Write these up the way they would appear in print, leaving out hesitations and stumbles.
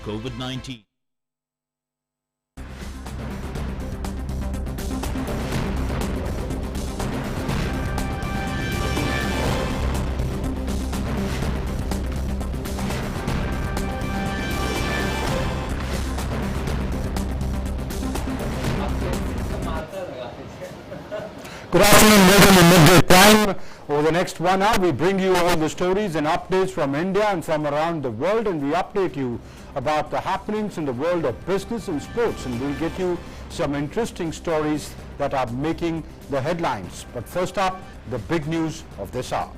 against COVID-19. Good afternoon, welcome to Midday Prime. Over the next 1 hour, we bring you all the stories and updates from India and from around the world, and we update you about the happenings in the world of business and sports, and we'll get you some interesting stories that are making the headlines. But first up, the big news of this hour.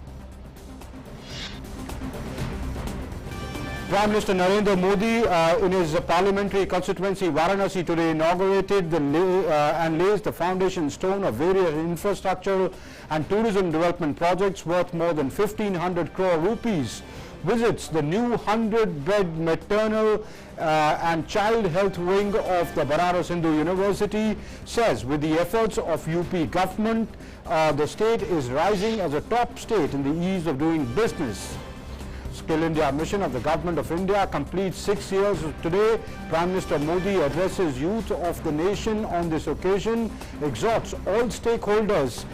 Prime Minister Narendra Modi in his parliamentary constituency Varanasi today inaugurated and lays the foundation stone of various infrastructural and tourism development projects worth more than 1,500 crore rupees. Visits the new 100-bed maternal and child health wing of the Banaras Hindu University, says with the efforts of UP government, the state is rising as a top state in the ease of doing business. Skill India mission of the Government of India completes 6 years today. Prime Minister Modi addresses youth of the nation on this occasion, exhorts all stakeholders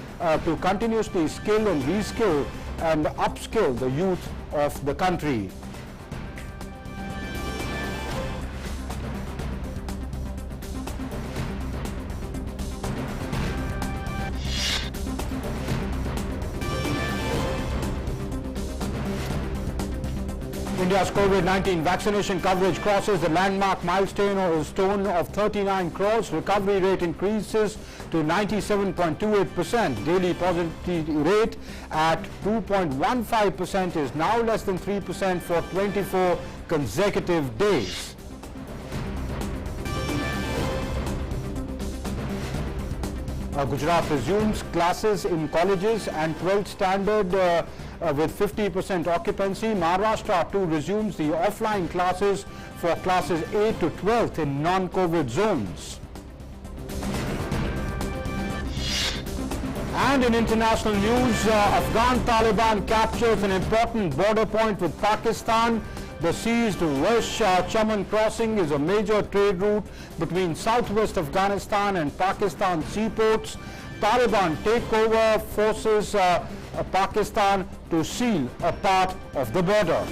to continuously skill and reskill and upskill the youth of the country. India's COVID-19 vaccination coverage crosses the landmark milestone of 39 crores. Recovery rate increases to 97.28%. Daily positivity rate at 2.15% is now less than 3% for 24 consecutive days. Gujarat resumes classes in colleges and 12th standard with 50% occupancy. Maharashtra too resumes the offline classes for classes 8 to 12th in non-COVID zones. And in international news, Afghan Taliban captures an important border point with Pakistan. The seized West Chaman crossing is a major trade route between southwest Afghanistan and Pakistan seaports. Taliban takeover forces Pakistan to seal a part of the border.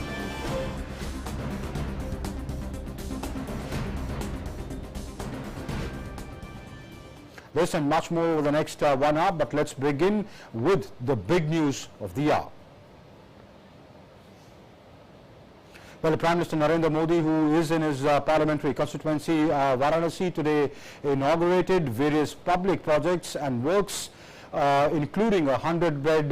This and much more over the next 1 hour, but let's begin with the big news of the hour. Well, the Prime Minister Narendra Modi, who is in his parliamentary constituency Varanasi today, inaugurated various public projects and works, including a 100-bed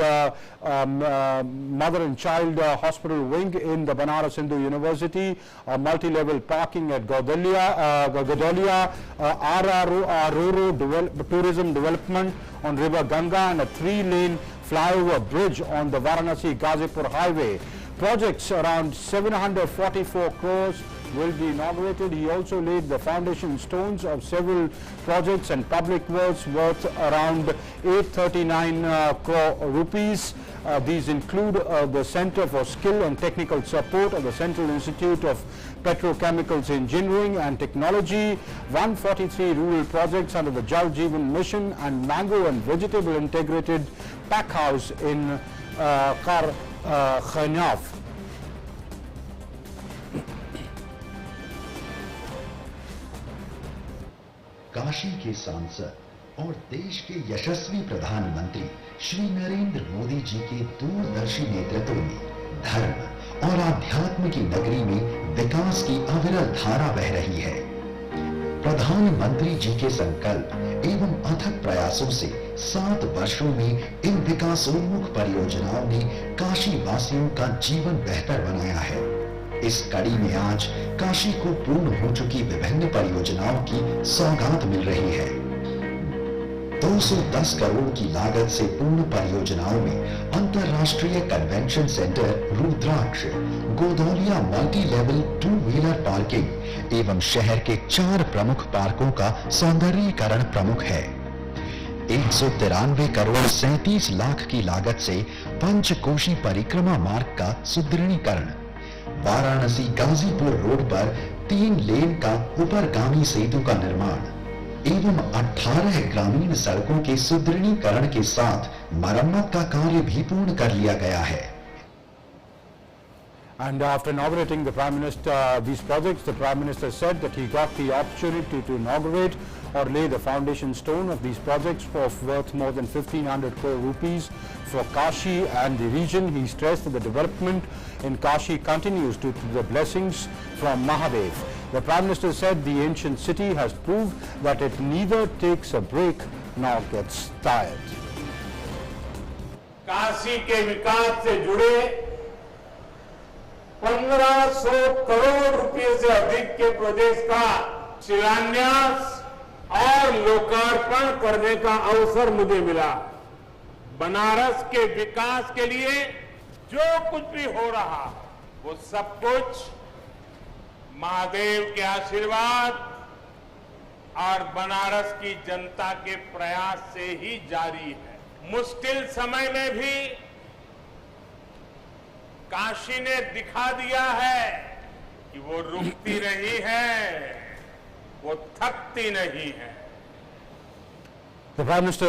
mother and child hospital wing in the Banaras Hindu University, a multi-level parking at Gadolia, RRO tourism development on River Ganga, and a 3-lane flyover bridge on the Varanasi-Ghazipur highway. Projects around 744 crores will be inaugurated. He also laid the foundation stones of several projects and public works worth around 839 crore rupees. These include the Center for Skill and Technical Support of the Central Institute of Petrochemicals Engineering and Technology, 143 rural projects under the Jal Jeevan Mission, and mango and vegetable integrated pack house in Kharkhanaf. Kashi के सांसद और देश के यशस्वी प्रधानमंत्री श्री नरेंद्र मोदी जी के दूरदर्शी नेतृत्व में धर्म और आध्यात्म की नगरी में विकास की अविरल धारा बह रही है। प्रधानमंत्री जी के संकल्प एवं अथक प्रयासों से 7 वर्षों में इन विकासोन्मुख परियोजनाओं ने काशी वासियों का जीवन बेहतर बनाया है। इस कड़ी में आज काशी को पूर्ण हो चुकी विभिन्न परियोजनाओं की सौगात मिल रही है। 210 करोड़ की लागत से पूर्ण परियोजनाओं में अंतरराष्ट्रीय convention centre Rudraksh, Godowlia multi level 2 wheeler parking एवं शहर के 4 प्रमुख पार्कों का सौंदर्यीकरण प्रमुख है। 193 करोड़ 37 लाख की लागत से पंचकोशी परिक्रमा मार्ग का सुदृढ़ीकरण, वाराणसी गाजीपुर रोड पर 3 लेन का ऊपरगामी सेतु का निर्माण एवं 18 ग्रामीण सड़कों के सुदृढ़ीकरण के साथ मरम्मत का कार्य भी पूर्ण कर लिया गया है। And after inaugurating the Prime Minister these projects, the Prime Minister said that he got the opportunity to inaugurate or lay the foundation stone of these projects worth more than 1,500 crore rupees for Kashi and the region. He stressed that the development in Kashi continues due to the blessings from Mahadev. The Prime Minister said the ancient city has proved that it neither takes a break nor gets tired. Kashi के विकास से जुड़े 1500 करोड़ रुपए से अधिक के project का शिलान्यास और लोकार्पण करने का अवसर मुझे मिला। बनारस के विकास के लिए जो कुछ भी हो रहा वो सब कुछ महादेव के आशीर्वाद और बनारस की जनता के प्रयास से ही जारी है। मुश्किल समय में भी काशी ने दिखा दिया है कि वो रुकती नहीं है, वो थकती नहीं है। The Prime Minister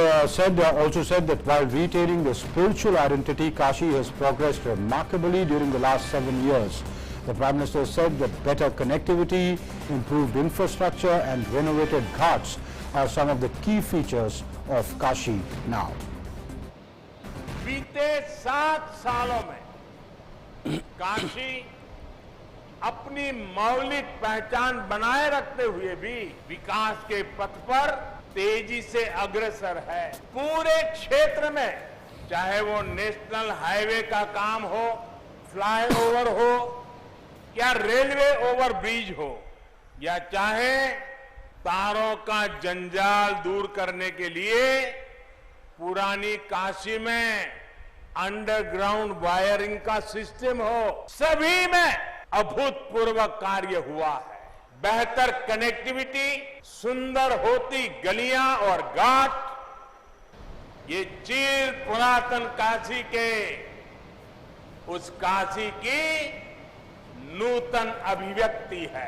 also said that while retaining the spiritual identity, Kashi has progressed remarkably during the last 7 years. The Prime Minister said that better connectivity, improved infrastructure and renovated ghats are some of the key features of Kashi now. बीते 7 सालों में काशी अपनी मौलिक पहचान बनाए रखते हुए भी विकास के पथ पर तेजी से अग्रसर है। पूरे क्षेत्र में चाहे वो नेशनल हाईवे का काम हो, फ्लाईओवर हो या रेलवे ओवरब्रिज हो या चाहे तारों का जंजाल दूर करने के लिए पुरानी काशी में अंडरग्राउंड वायरिंग का सिस्टम हो, सभी में अभूतपूर्व कार्य हुआ है। बेहतर कनेक्टिविटी, सुंदर होती गलियां और घाट, ये चिर पुरातन काशी के उस काशी की नूतन अभिव्यक्ति है।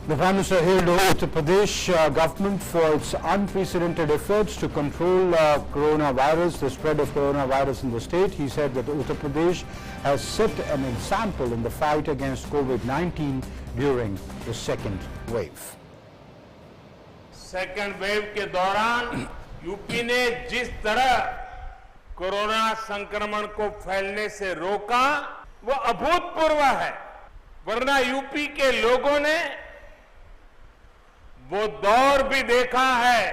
The Prime Minister hailed Uttar Pradesh government for its unprecedented efforts to control coronavirus, the spread of coronavirus in the state. He said that Uttar Pradesh has set an example in the fight against COVID-19 during the second wave. Second wave के दौरान UP ने जिस तरह corona संक्रमण को फैलने से रोका वो अभूतपूर्व है। वरना यूपी के लोगों ने वो दौर भी देखा है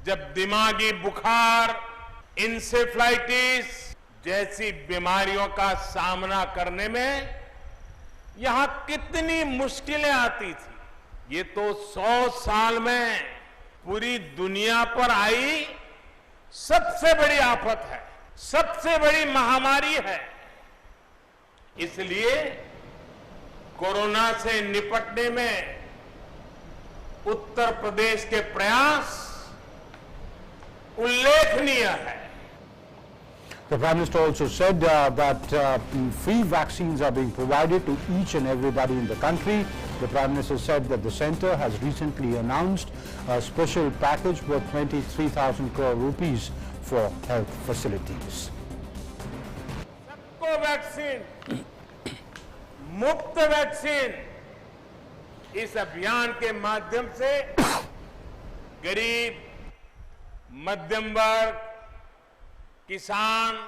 जब दिमागी बुखार, इंसेफ्लाइटिस जैसी बीमारियों का सामना करने में यहां कितनी मुश्किलें आती थी। ये तो 100 साल में पूरी दुनिया पर आई सबसे बड़ी आफत है, सबसे बड़ी महामारी है। इसलिए कोरोना से निपटने में उत्तर प्रदेश के प्रयास उल्लेखनीय है। The Prime Minister also said that free vaccines are being provided to each and everybody in the country. The Prime Minister said that the centre has recently announced a special package worth 23,000 crore rupees for health facilities. सबको vaccine, मुफ्त vaccine, इस अभियान के माध्यम से गरीब, मध्यम वर्ग, किसान,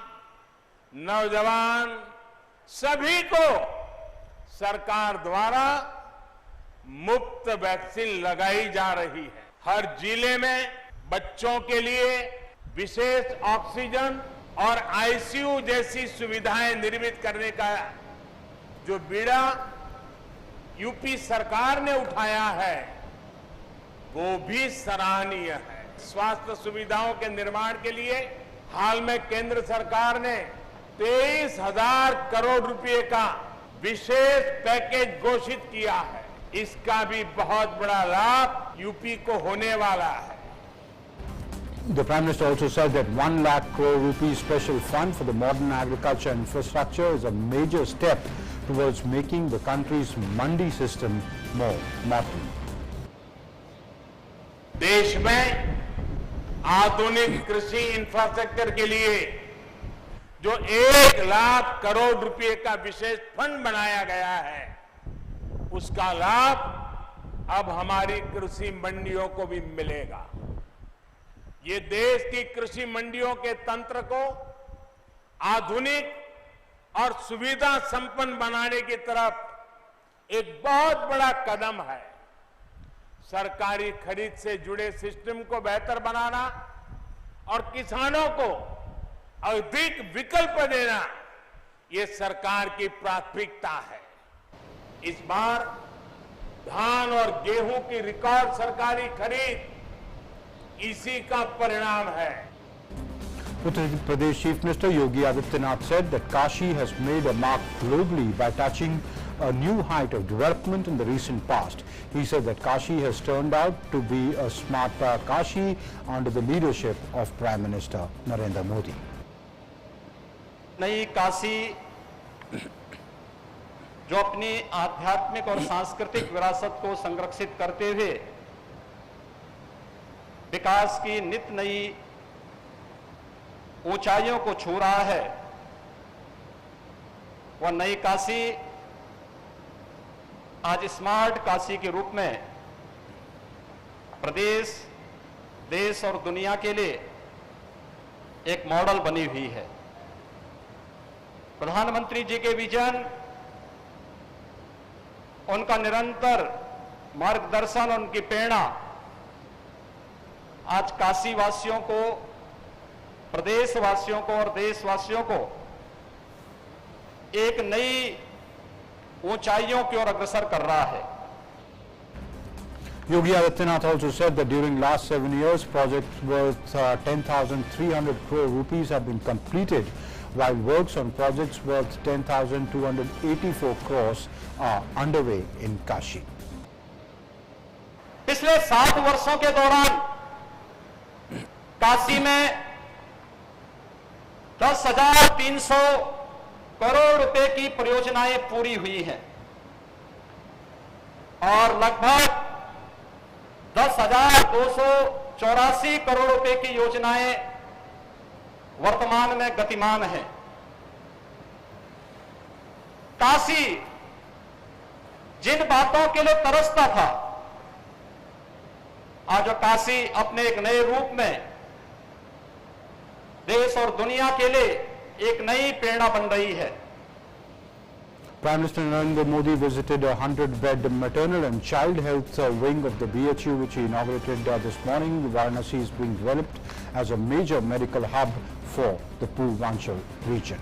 नौजवान सभी को सरकार द्वारा मुफ्त वैक्सीन लगाई जा रही है। हर जिले में बच्चों के लिए विशेष ऑक्सीजन और आईसीयू जैसी सुविधाएं निर्मित करने का जो बीड़ा यूपी सरकार ने उठाया है वो भी सराहनीय है। स्वास्थ्य सुविधाओं के निर्माण के लिए हाल में केंद्र सरकार ने 23,000 करोड़ रुपए का विशेष पैकेज घोषित किया है। इसका भी बहुत बड़ा लाभ यूपी को होने वाला है। The Prime Minister also said that 1 lakh crore rupees special fund for the modern agriculture infrastructure is a major step towards making the country's mandi system more modern. देश में आधुनिक कृषि इंफ्रास्ट्रक्चर के लिए जो 1 लाख करोड़ रुपए का विशेष फंड बनाया गया है, उसका लाभ अब हमारी कृषि मंडियों को भी मिलेगा। ये देश की कृषि मंडियों के तंत्र को आधुनिक और सुविधा संपन्न बनाने की तरफ एक बहुत बड़ा कदम है। सरकारी खरीद से जुड़े सिस्टम को बेहतर बनाना और किसानों को अधिक विकल्प देना, ये सरकार की प्राथमिकता है। इस बार धान और गेहूं की रिकॉर्ड सरकारी खरीद इसी का परिणाम है। Uttar Pradesh Chief Minister Yogi Adityanath said that Kashi has made a mark globally by touching a new height of development in the recent past. He said that Kashi has turned out to be a smart Kashi under the leadership of Prime Minister Narendra Modi. नई काशी जो अपनी आध्यात्मिक और सांस्कृतिक विरासत को संरक्षित करते हुए विकास की नित नई ऊंचाइयों को छू रहा है, वह नई काशी आज स्मार्ट काशी के रूप में प्रदेश, देश और दुनिया के लिए एक मॉडल बनी हुई है। प्रधानमंत्री जी के विजन, उनका निरंतर मार्गदर्शन, उनकी प्रेरणा आज काशी वासियों को, प्रदेशवासियों को और देशवासियों को एक नई ऊंचाइयों की ओर अग्रसर कर रहा है। Yogi Adityanath also said that during last 7 years, projects worth 10,300 crore rupees have been completed, while works on projects worth 10,284 crores are underway in Kashi. पिछले 7 वर्षों के दौरान काशी में 10,300 करोड़ रुपए की परियोजनाएं पूरी हुई हैं और लगभग 10,284 करोड़ रुपए की योजनाएं वर्तमान में गतिमान हैं। काशी जिन बातों के लिए तरसता था, आज काशी अपने एक नए रूप में देश और दुनिया के लिए एक नई प्रेरणा बन रही है। Prime Minister Narendra Modi visited a 100-bed maternal and child health wing of the BHU, which he inaugurated this morning. Varanasi is being developed as a major medical hub for the Purvanchal region.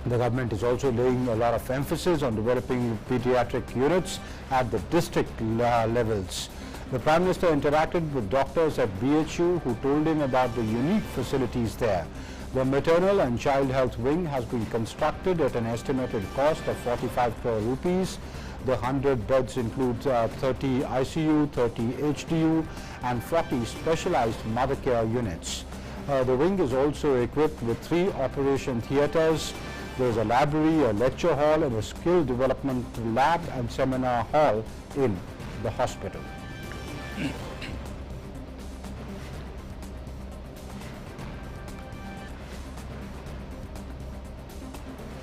The government is also laying a lot of emphasis on developing pediatric units at the district levels. The Prime Minister interacted with doctors at BHU who told him about the unique facilities there. The maternal and child health wing has been constructed at an estimated cost of 45 crore rupees. The 100 beds include 30 ICU, 30 HDU and 40 specialized mother care units. The wing is also equipped with 3 operation theatres. There is a library, a lecture hall and a skill development lab and seminar hall in the hospital.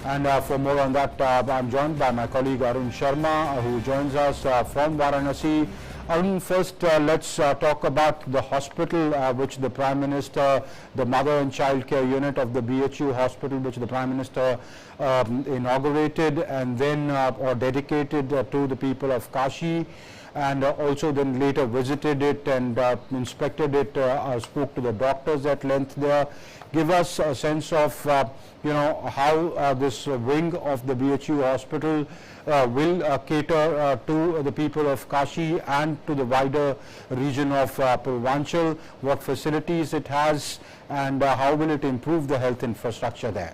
And for more on that, I'm joined by my colleague Arun Sharma, who joins us from Varanasi. Arun, first let's talk about the hospital which the Prime Minister, the Mother and Child Care Unit of the BHU hospital, which the Prime Minister inaugurated and then or dedicated to the people of Kashi, and also then later visited it and inspected it, spoke to the doctors at length there. Give us a sense of how this wing of the BHU hospital will cater to the people of Kashi and to the wider region of Purvanchal, what facilities it has and how will it improve the health infrastructure there?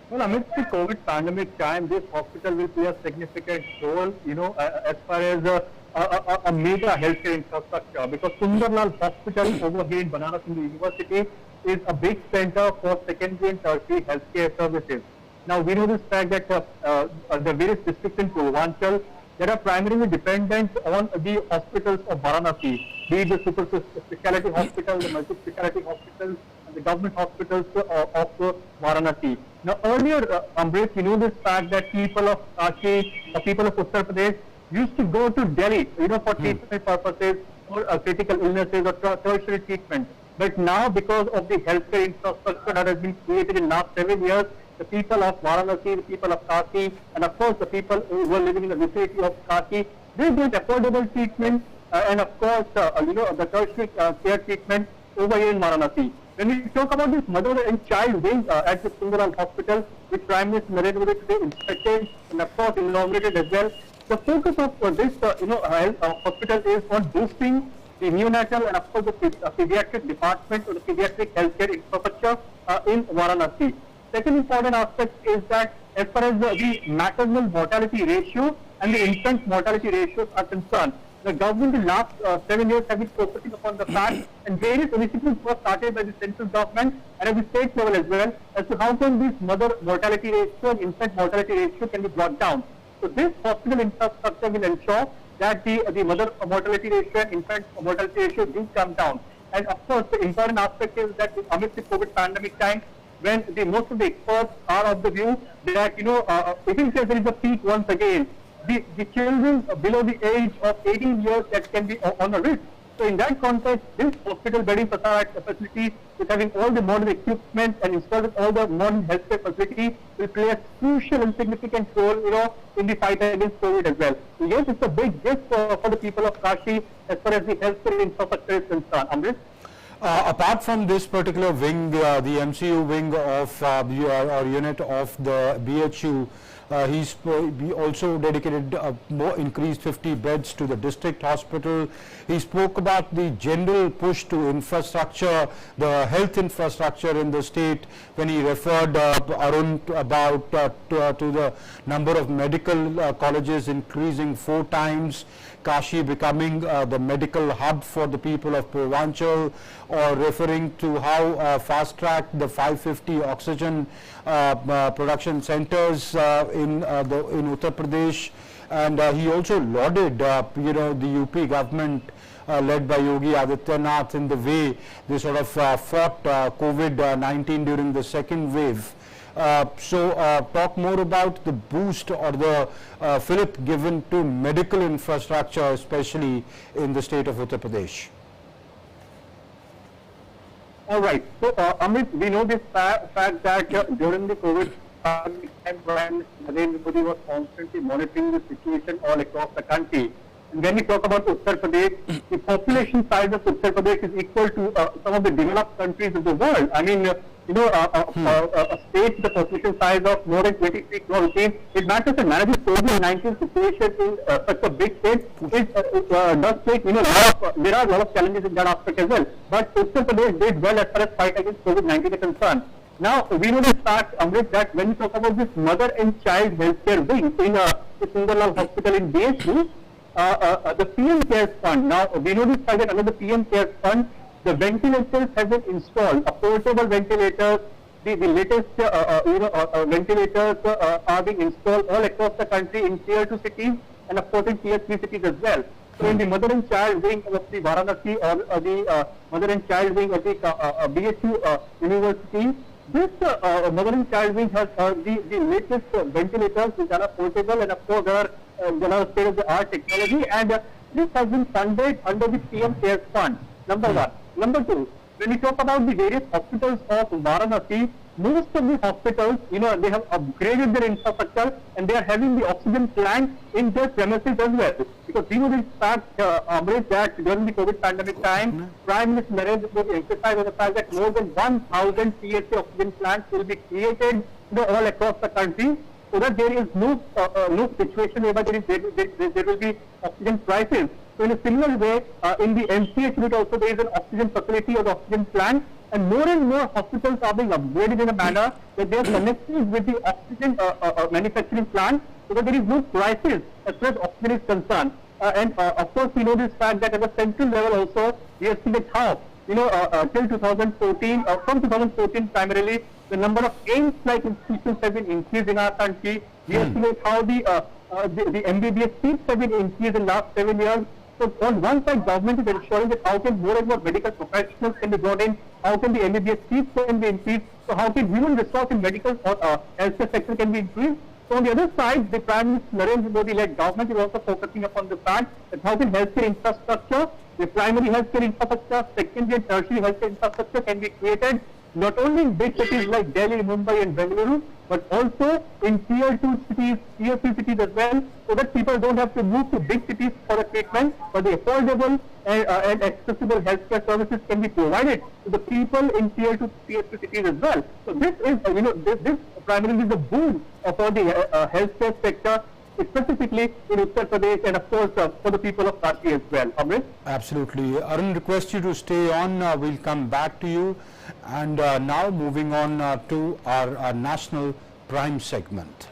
Well, amidst the COVID pandemic time, this hospital will play a significant role, as far as a major healthcare infrastructure, because Sundarlal Hospital over here in Banaras Hindu University is a big center for secondary and tertiary healthcare services. Now, we know this fact that the various districts in Purvanchal that are primarily dependent on the hospitals of Varanasi, be it the super specialty hospital, the multi-speciality hospitals, and the government hospitals of Varanasi. Now, earlier, Amrit, you know this fact that people of Kashi, people of Uttar Pradesh used to go to Delhi, for treatment purposes or critical illnesses or tertiary treatment. But now, because of the healthcare infrastructure that has been created in the last 7 years, the people of Varanasi, the people of Kashi, and of course the people who are living in the vicinity of Kashi, they get affordable treatment and of course, the tertiary care treatment over here in Varanasi. When we talk about this mother and child wing at the Sundarlal Hospital, which Prime Minister Narendra Modi today inspected and of course inaugurated as well, the focus of this hospital is on boosting the neonatal and of course the pediatric department or the pediatric healthcare infrastructure in Varanasi. Second important aspect is that as far as the maternal mortality ratio and the infant mortality ratios are concerned, the government in the last 7 years has been focusing upon the fact, and various initiatives were started by the central government and at the state level as well, as to how can this mother mortality ratio and infant mortality ratio can be brought down. So this hospital infrastructure will ensure that the mother mortality ratio and infant mortality ratio do come down. And of course, the important aspect is that amidst the COVID pandemic time, when most of the experts are of the view that, if in case there is a peak once again, the children below the age of 18 years that can be on a risk. So in that context, this hospital bedding facility with having all the modern equipment and installing all the modern healthcare facilities will play a crucial and significant role, in the fight against COVID as well. So yes, it's a big gift for the people of Kashi as far as the healthcare infrastructure is concerned. Amrit? Apart from this particular wing, the MCU wing of or unit of the BHU, he also dedicated more increased 50 beds to the district hospital. He spoke about the general push to infrastructure, the health infrastructure in the state, when he referred Arun about to the number of medical colleges increasing 4 times, Kashi becoming the medical hub for the people of Purvanchal, or referring to how fast-tracked the 550 oxygen production centers in Uttar Pradesh, and he also lauded the UP government led by Yogi Adityanath in the way they sort of fought COVID-19 during the second wave. So talk more about the boost or the fillip given to medical infrastructure, especially in the state of Uttar Pradesh. All right. So, Amit, we know this fact that during the COVID time, Prime Minister Narendra Modi was constantly monitoring the situation all across the country. And when we talk about Uttar Pradesh, the population size of Uttar Pradesh is equal to some of the developed countries of the world. I mean, a state with a population size of more than 23 crore rupees, it matters to manage the COVID-19 situation in such a big state. It does take, there are a lot of challenges in that aspect as well. But Uttar Pradesh did well as far as fight against COVID-19 is concerned. Now, we know this fact, Amrit, that when we talk about this mother and child healthcare wing in the Sundarlal Hospital in BHU, the PM Cares Fund. Now, we know this fact that under the PM Cares Fund, the ventilators have been installed, a portable ventilators, the latest ventilators are being installed all across the country in tier 2 cities and of course in tier 3 cities as well. So in the mother and child wing of the Varanasi or the mother and child wing of the BHU University, this mother and child wing has the latest ventilators which are portable and of course there are state-of-the-art technology, and this has been funded under the PM Cares Fund. Number one. Number two, when we talk about the various hospitals of Varanasi, most of the hospitals, they have upgraded their infrastructure and they are having the oxygen plant in their premises as well. Because we know this fact, Amrit, that during the COVID pandemic time, Prime Minister Narendra Modi emphasized on the fact that more than 1,000 PSA oxygen plants will be created all across the country, so that there is no situation whereby there will be oxygen crisis. So in a similar way, in the MCH unit also there is an oxygen facility or the oxygen plant, and more hospitals are being upgraded in a manner that they are connected with the oxygen manufacturing plant, so that there is no crisis as far as oxygen is concerned. And of course, we know this fact that at the central level also, we have seen that how till 2014, from 2014 primarily, the number of AIIMS-like institutions have been increased in our country. We estimate how the MBBS seats have been increased in the last 7 years. So on one side, government is ensuring that how can more and more medical professionals can be brought in, how can the MBBS seats can be increased, so how can human resource in medical or healthcare sector can be increased. So on the other side, the Prime Minister Narendra Modi-led government is also focusing upon the fact that how can healthcare infrastructure, the primary healthcare infrastructure, secondary and tertiary healthcare infrastructure can be created not only in big cities like Delhi, Mumbai and Bengaluru, but also in tier 2 cities, tier 3 cities as well, so that people don't have to move to big cities for the treatment, but the affordable and accessible healthcare services can be provided to the people in tier 2, tier 3 cities as well. So this is, this primarily is a boon for the healthcare sector, specifically in Uttar Pradesh and of course for the people of Kashi as well. Amrit? Absolutely. Arun, request you to stay on. We'll come back to you. And now moving on to our national prime segment.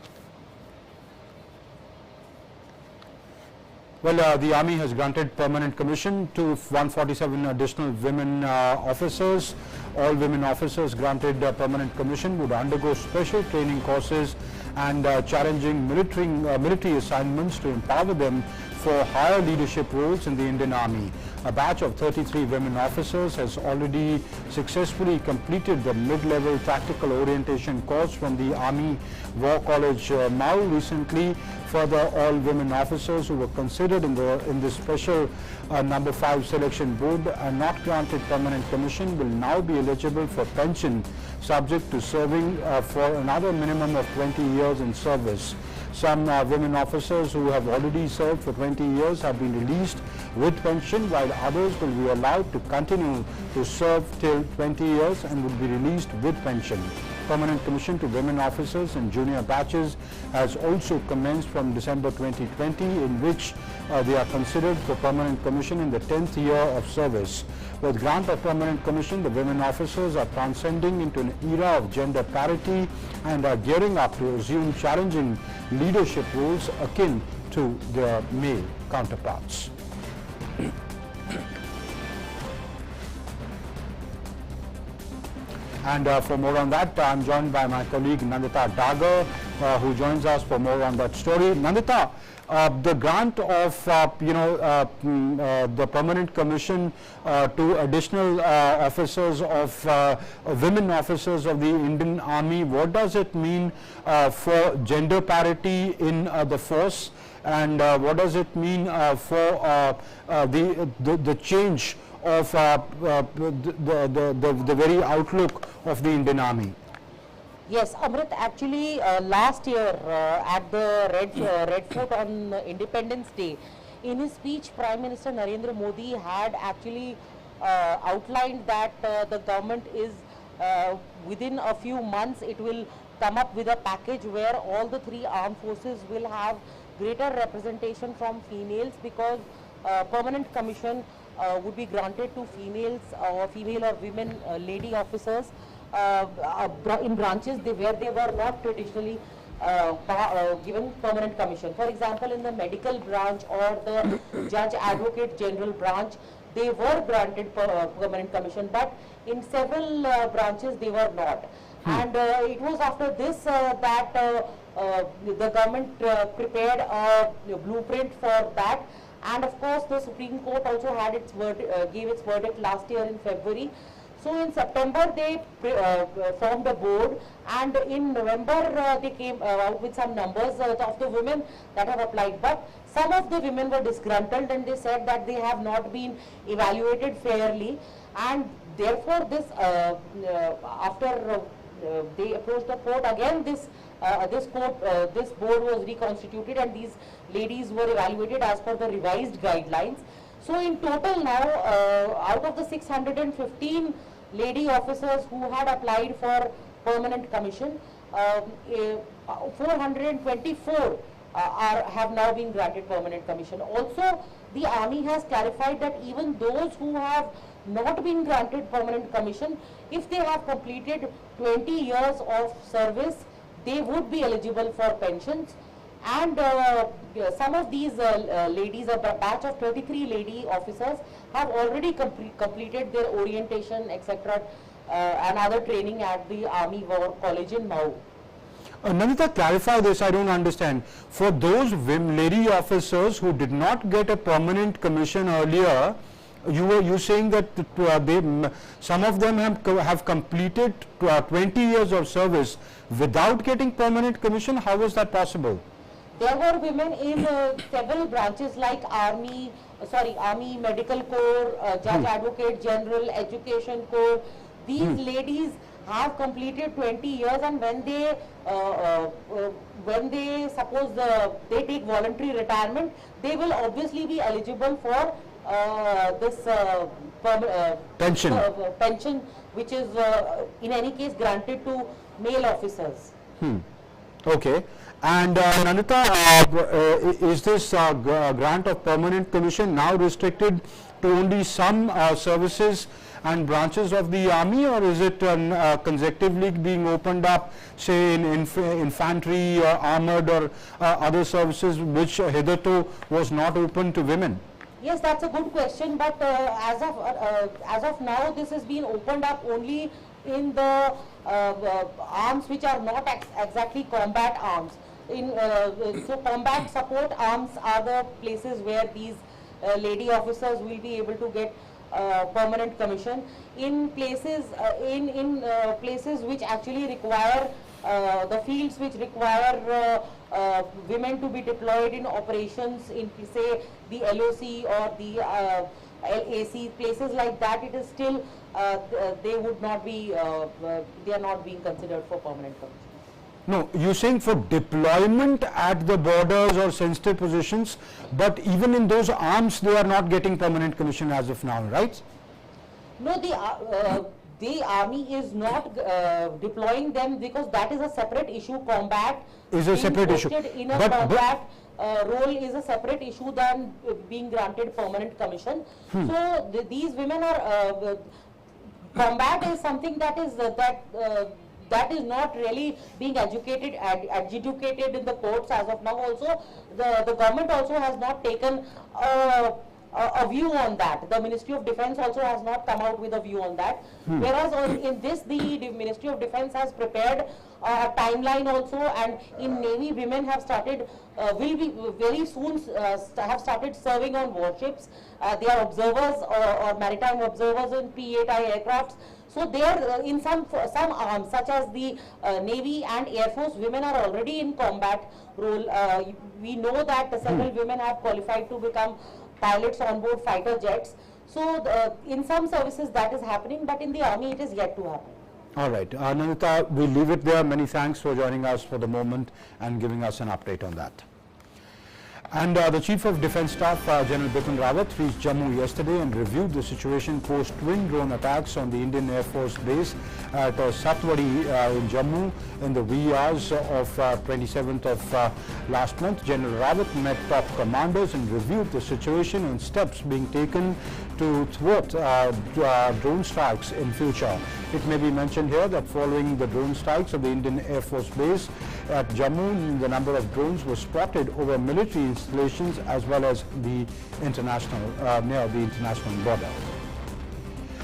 Well, the Army has granted permanent commission to 147 additional women officers. All women officers granted permanent commission would undergo special training courses and challenging military assignments to empower them for higher leadership roles in the Indian Army. A batch of 33 women officers has already successfully completed the mid-level tactical orientation course from the Army War College Mau recently. Further, all women officers who were considered in the special number 5 selection board and not granted permanent commission will now be eligible for pension, subject to serving for another minimum of 20 years in service. Some women officers who have already served for 20 years have been released with pension, while others will be allowed to continue to serve till 20 years and will be released with pension. Permanent commission to women officers in junior batches has also commenced from December 2020, in which they are considered for permanent commission in the 10th year of service. With grant of permanent commission, the women officers are transcending into an era of gender parity and are gearing up to assume challenging leadership roles akin to their male counterparts. And for more on that, I'm joined by my colleague Nandita Dagar, who joins us for more on that story. Nandita, the grant of the permanent commission to additional officers of women officers of the Indian Army, what does it mean for gender parity in the force, and what does it mean for the change of the very outlook of the Indian Army? Yes, Amrit, actually last year at the Red Fort on Independence Day, in his speech, Prime Minister Narendra Modi had actually outlined that the government is within a few months it will come up with a package where all the 3 armed forces will have greater representation from females, because permanent commission would be granted to females or female or women lady officers in branches where they were not traditionally given permanent commission. For example, in the medical branch or the Judge Advocate General branch, they were granted permanent commission, but in several branches they were not. And it was after this that the government prepared a blueprint for that. And of course, the Supreme Court also had its gave its verdict last year in February. So in September they formed a board, and in November they came out with some numbers of the women that have applied. But some of the women were disgruntled, and they said that they have not been evaluated fairly, and therefore this after they approached the court again, this board was reconstituted, and these ladies were evaluated as per the revised guidelines. So in total now, out of the 615 lady officers who had applied for permanent commission, 424 have now been granted permanent commission. Also, the Army has clarified that even those who have not been granted permanent commission, if they have completed 20 years of service, they would be eligible for pensions. And some of these ladies, a batch of 23 lady officers, have already completed their orientation, etc., and other training at the Army War College in Mau. Nandita, clarify this, I don't understand. For those lady officers who did not get a permanent commission earlier, you saying that some of them have completed 20 years of service without getting permanent commission. How is that possible? There were women in several branches like Army Medical Corps, Judge Advocate General, Education Corps. These ladies have completed 20 years, and when they suppose they take voluntary retirement, they will obviously be eligible for this pension, which is in any case granted to male officers. Okay. And Nandita, is this grant of permanent commission now restricted to only some services and branches of the army, or is it consecutively being opened up, say in infantry, armored, or other services which hitherto was not open to women? Yes, that's a good question, but as of now, this has been opened up only in the arms which are not exactly combat arms. So combat support arms are the places where these lady officers will be able to get permanent commission. In places places which actually require the fields which require women to be deployed in operations in, say, the LOC or the LAC, places like that, it is still they would not be they are not being considered for permanent commission. No, you're saying for deployment at the borders or sensitive positions, but even in those arms they are not getting permanent commission as of now, right? No, the army is not deploying them, because that is a separate issue. Combat is a separate issue. In a combat role is a separate issue than being granted permanent commission. So these women are combat is something that is that is not really being adjudicated in the courts as of now. Also, the government also has not taken a view on that. The Ministry of Defence also has not come out with a view on that. Whereas in this, the Ministry of Defence has prepared a timeline also, and in Navy, women have started, will be very soon have started serving on warships. They are observers or maritime observers in P-8I aircrafts. So there, in some arms, such as the Navy and Air Force, women are already in combat role. We know that several women have qualified to become pilots on board fighter jets. So in some services that is happening, but in the army it is yet to happen. All right, Nandita, we'll leave it there. Many thanks for joining us for the moment and giving us an update on that. And the Chief of Defence Staff, General Bipin Rawat, reached Jammu yesterday and reviewed the situation post twin drone attacks on the Indian Air Force base at Satwadi in Jammu in the wee hours of 27th of last month. General Rawat met top commanders and reviewed the situation and steps being taken to thwart drone strikes in future. It may be mentioned here that following the drone strikes of the Indian Air Force base at Jammu, the number of drones was spotted over military installations as well as the international near the international border.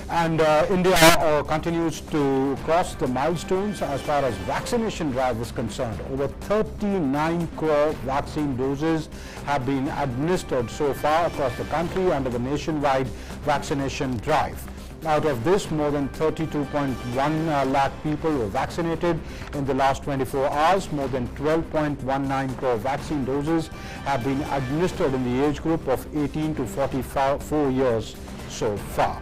And India continues to cross the milestones as far as vaccination drive is concerned. Over 39 crore vaccine doses have been administered so far across the country under the nationwide vaccination drive. Out of this, more than 32.1 lakh people were vaccinated in the last 24 hours. More than 12.19 crore vaccine doses have been administered in the age group of 18 to 44 years so far.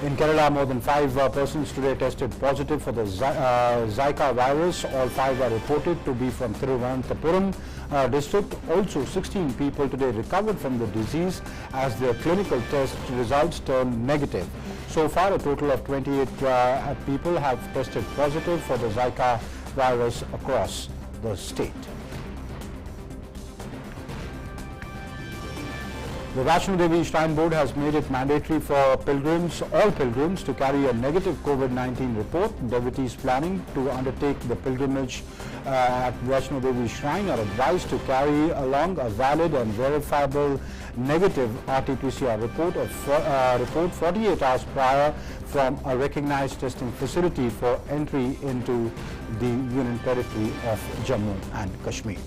In Kerala, more than 5 persons today tested positive for the Zika virus. All 5 are reported to be from Thiruvananthapuram district. Also, 16 people today recovered from the disease as their clinical test results turned negative. So far, a total of 28 people have tested positive for the Zika virus across the state. The Vaishno Devi Shrine Board has made it mandatory for pilgrims, all pilgrims, to carry a negative COVID-19 report. Devotees planning to undertake the pilgrimage at Vaishno Devi Shrine are advised to carry along a valid and verifiable negative RT-PCR report 48 hours prior from a recognized testing facility for entry into the Union Territory of Jammu and Kashmir.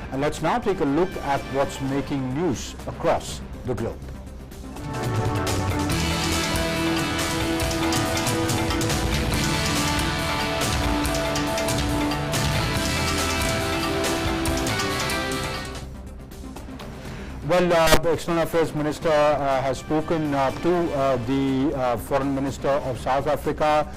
And let's now take a look at what's making news across the globe. Well, the External Affairs Minister has spoken to the Foreign Minister of South Africa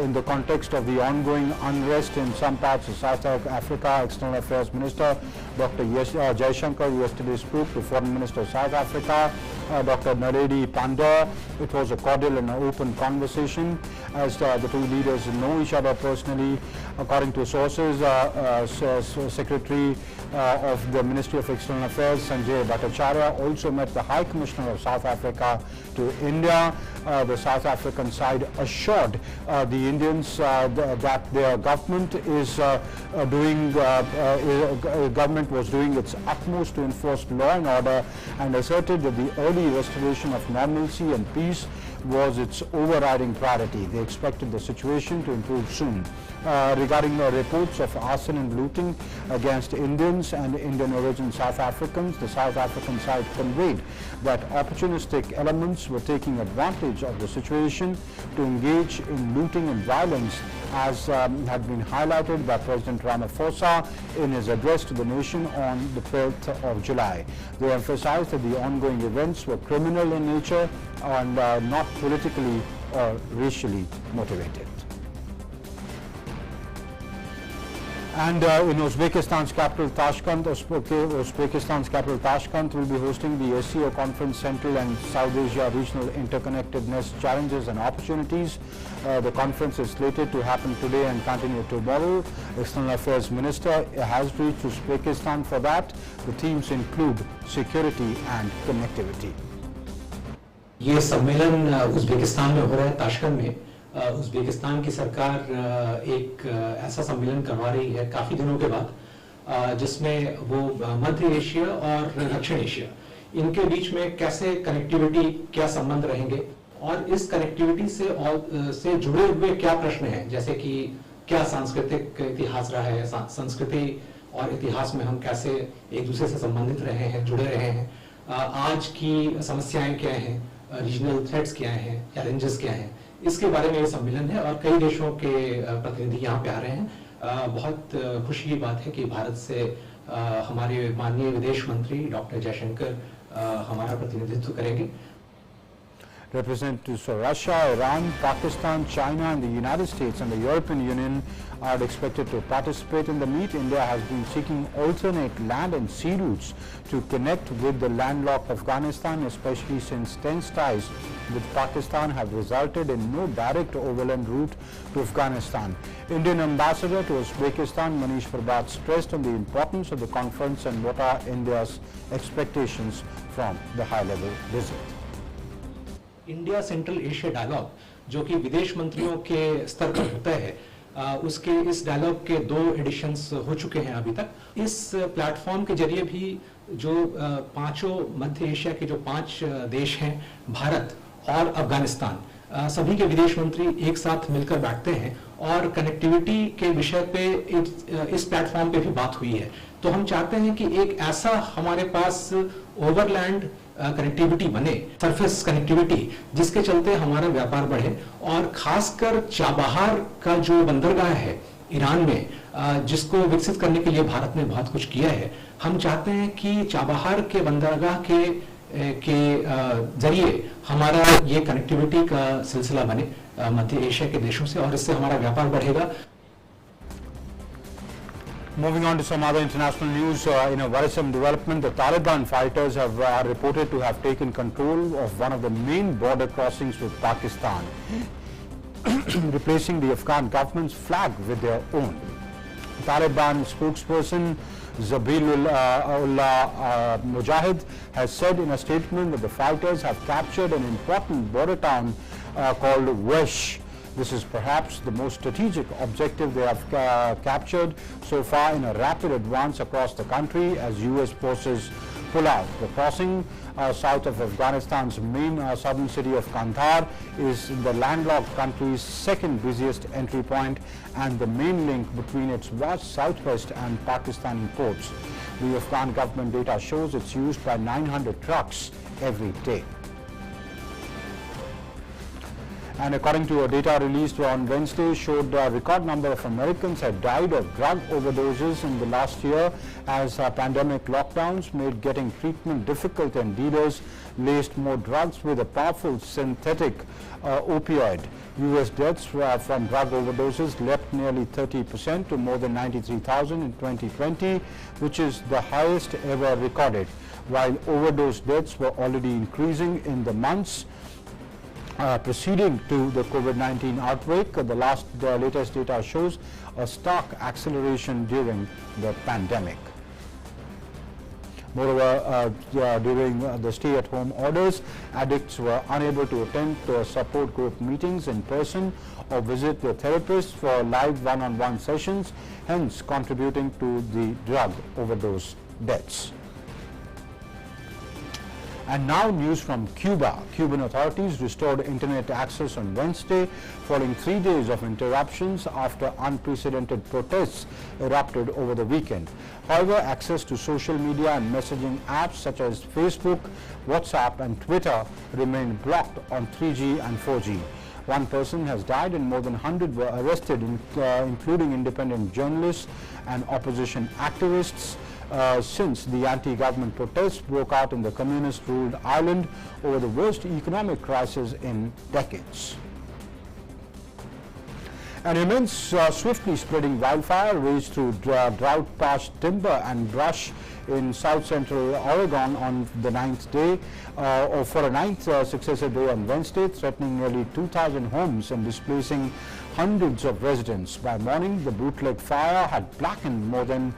in the context of the ongoing unrest in some parts of South Africa. External Affairs Minister Dr. Jaishankar yesterday spoke to Foreign Minister of South Africa, Dr. Naledi Pandor. It was a cordial and open conversation, as the two leaders know each other personally. According to sources, Secretary of the Ministry of External Affairs, Sanjay Bhattacharya, also met the High Commissioner of South Africa to India. The South African side assured the Indians that their government was doing its utmost to enforce law and order, and asserted that the early restoration of normalcy and peace was its overriding priority. They expected the situation to improve soon. Regarding the reports of arson and looting against Indians and Indian origin South Africans, the South African side conveyed that opportunistic elements were taking advantage of the situation to engage in looting and violence, as had been highlighted by President Ramaphosa in his address to the nation on the 12th of July. They emphasized that the ongoing events were criminal in nature and not politically or racially motivated. And in Uzbekistan's capital Tashkent, will be hosting the SCO Conference, Central and South Asia Regional Interconnectedness Challenges and Opportunities. The conference is slated to happen today and continue tomorrow. External Affairs Minister has reached Uzbekistan for that. The themes include security and connectivity. ये सम्मेलन Uzbekistan में हो रहा है, Tashkent में। Uzbekistan की सरकार एक ऐसा सम्मेलन करवा रही है काफ़ी दिनों के बाद, जिसमें वो मध्य एशिया और दक्षिण एशिया, इनके बीच में कैसे कनेक्टिविटी, क्या संबंध रहेंगे, और इस कनेक्टिविटी से जुड़े हुए क्या प्रश्न हैं, जैसे कि क्या सांस्कृतिक इतिहास रहा है, संस्कृति और इतिहास में हम कैसे एक दूसरे से संबंधित रहे हैं, जुड़े रहे हैं, आज की समस्याएं क्या हैं, रीजनल थ्रेट्स क्या हैं, चैलेंजेस क्या हैं, इसके बारे में ये सम्मेलन है और कई देशों के प्रतिनिधि यहाँ पे आ रहे हैं। बहुत खुशी की बात है कि भारत से हमारे माननीय विदेश मंत्री डॉक्टर जयशंकर हमारा प्रतिनिधित्व करेंगे। Representatives of Russia, Iran, Pakistan, China and the United States and the European Union are expected to participate in the meet. India has been seeking alternate land and sea routes to connect with the landlocked Afghanistan, especially since tense ties with Pakistan have resulted in no direct overland route to Afghanistan. Indian Ambassador to Uzbekistan, Manish Prabhat, stressed on the importance of the conference and what are India's expectations from the high-level visit. India central Asia dialogue, जो कि विदेश मंत्रियों के स्तर पर होता है, उसके इस डायलॉग के 2 एडिशंस हो चुके हैं अभी तक। इस प्लेटफॉर्म के जरिए भी जो पांचों मध्य एशिया के जो 5 देश हैं, भारत और अफगानिस्तान, सभी के विदेश मंत्री एक साथ मिलकर बैठते हैं और कनेक्टिविटी के विषय पे इस प्लेटफॉर्म पे भी बात हुई है। तो हम चाहते हैं कि एक ऐसा हमारे पास ओवरलैंड कनेक्टिविटी बने, सरफेस कनेक्टिविटी, जिसके चलते हमारा व्यापार बढ़े, और खासकर चाबहार का जो बंदरगाह है ईरान में, जिसको विकसित करने के लिए भारत ने बहुत कुछ किया है। हम चाहते हैं कि चाबहार के बंदरगाह के जरिए हमारा ये कनेक्टिविटी का सिलसिला बने मध्य एशिया के देशों से, और इससे हमारा व्यापार बढ़ेगा। Moving on to some other international news, in a worrisome development, the Taliban fighters are reported to have taken control of one of the main border crossings with Pakistan, replacing the Afghan government's flag with their own. Taliban spokesperson Zabilullah Mujahid has said in a statement that the fighters have captured an important border town called Wesh. This is perhaps the most strategic objective they have captured so far in a rapid advance across the country as US forces pull out. The crossing south of Afghanistan's main southern city of Kandahar is the landlocked country's second busiest entry point and the main link between its vast southwest and Pakistani ports. The Afghan government data shows it's used by 900 trucks every day. And according to a data released on Wednesday, showed a record number of Americans had died of drug overdoses in the last year as pandemic lockdowns made getting treatment difficult and dealers laced more drugs with a powerful synthetic opioid. U.S. deaths from drug overdoses leapt nearly 30% to more than 93,000 in 2020, which is the highest ever recorded, while overdose deaths were already increasing in the months preceding to the COVID-19 outbreak. The latest data shows a stark acceleration during the pandemic. Moreover, during the stay-at-home orders, addicts were unable to attend support group meetings in person or visit their therapists for live one-on-one sessions, hence contributing to the drug overdose deaths. And now news from Cuba. Cuban authorities restored internet access on Wednesday following 3 days of interruptions after unprecedented protests erupted over the weekend. However, access to social media and messaging apps such as Facebook, WhatsApp and Twitter remained blocked on 3G and 4G. One person has died and more than 100 were arrested, including independent journalists and opposition activists. Since the anti-government protests broke out in the communist-ruled island over the worst economic crisis in decades. An immense, swiftly spreading wildfire raged through drought-parched timber and brush in south-central Oregon on the ninth day, or for a ninth successive day on Wednesday, threatening nearly 2,000 homes and displacing hundreds of residents. By morning, the bootleg fire had blackened more than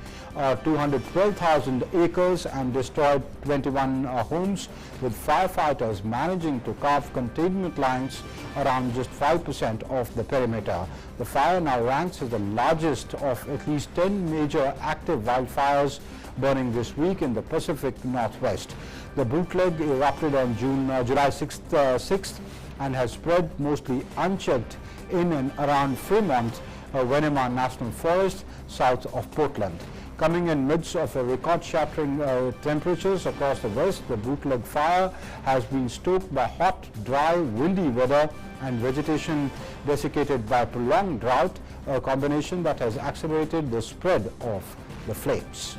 212,000 acres and destroyed 21 homes, with firefighters managing to carve containment lines around just 5% of the perimeter. The fire now ranks as the largest of at least 10 major active wildfires burning this week in the Pacific Northwest. The bootleg erupted on July 6th and has spread mostly unchecked in and around Fremont, Venema National Forest, south of Portland. Coming in midst of a record-shattering temperatures across the west, the bootleg fire has been stoked by hot, dry, windy weather and vegetation desiccated by prolonged drought, a combination that has accelerated the spread of the flames.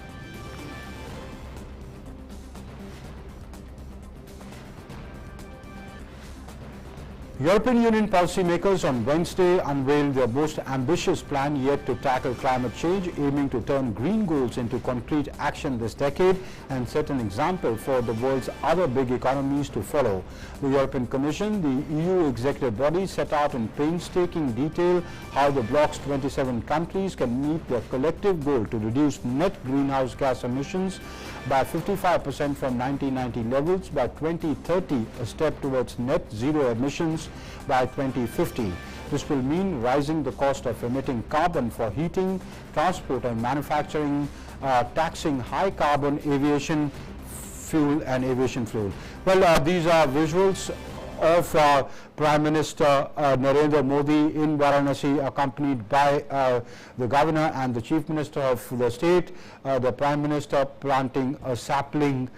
European Union policymakers on Wednesday unveiled their most ambitious plan yet to tackle climate change, aiming to turn green goals into concrete action this decade and set an example for the world's other big economies to follow. The European Commission, the EU executive body, set out in painstaking detail how the bloc's 27 countries can meet their collective goal to reduce net greenhouse gas emissions by 55% from 1990 levels by 2030, a step towards net zero emissions by 2050. This will mean rising the cost of emitting carbon for heating, transport and manufacturing, taxing high carbon aviation fuel and aviation fuel. Well, these are visuals of Prime Minister Narendra Modi in Varanasi, accompanied by the Governor and the Chief Minister of the state. The Prime Minister planting a sapling.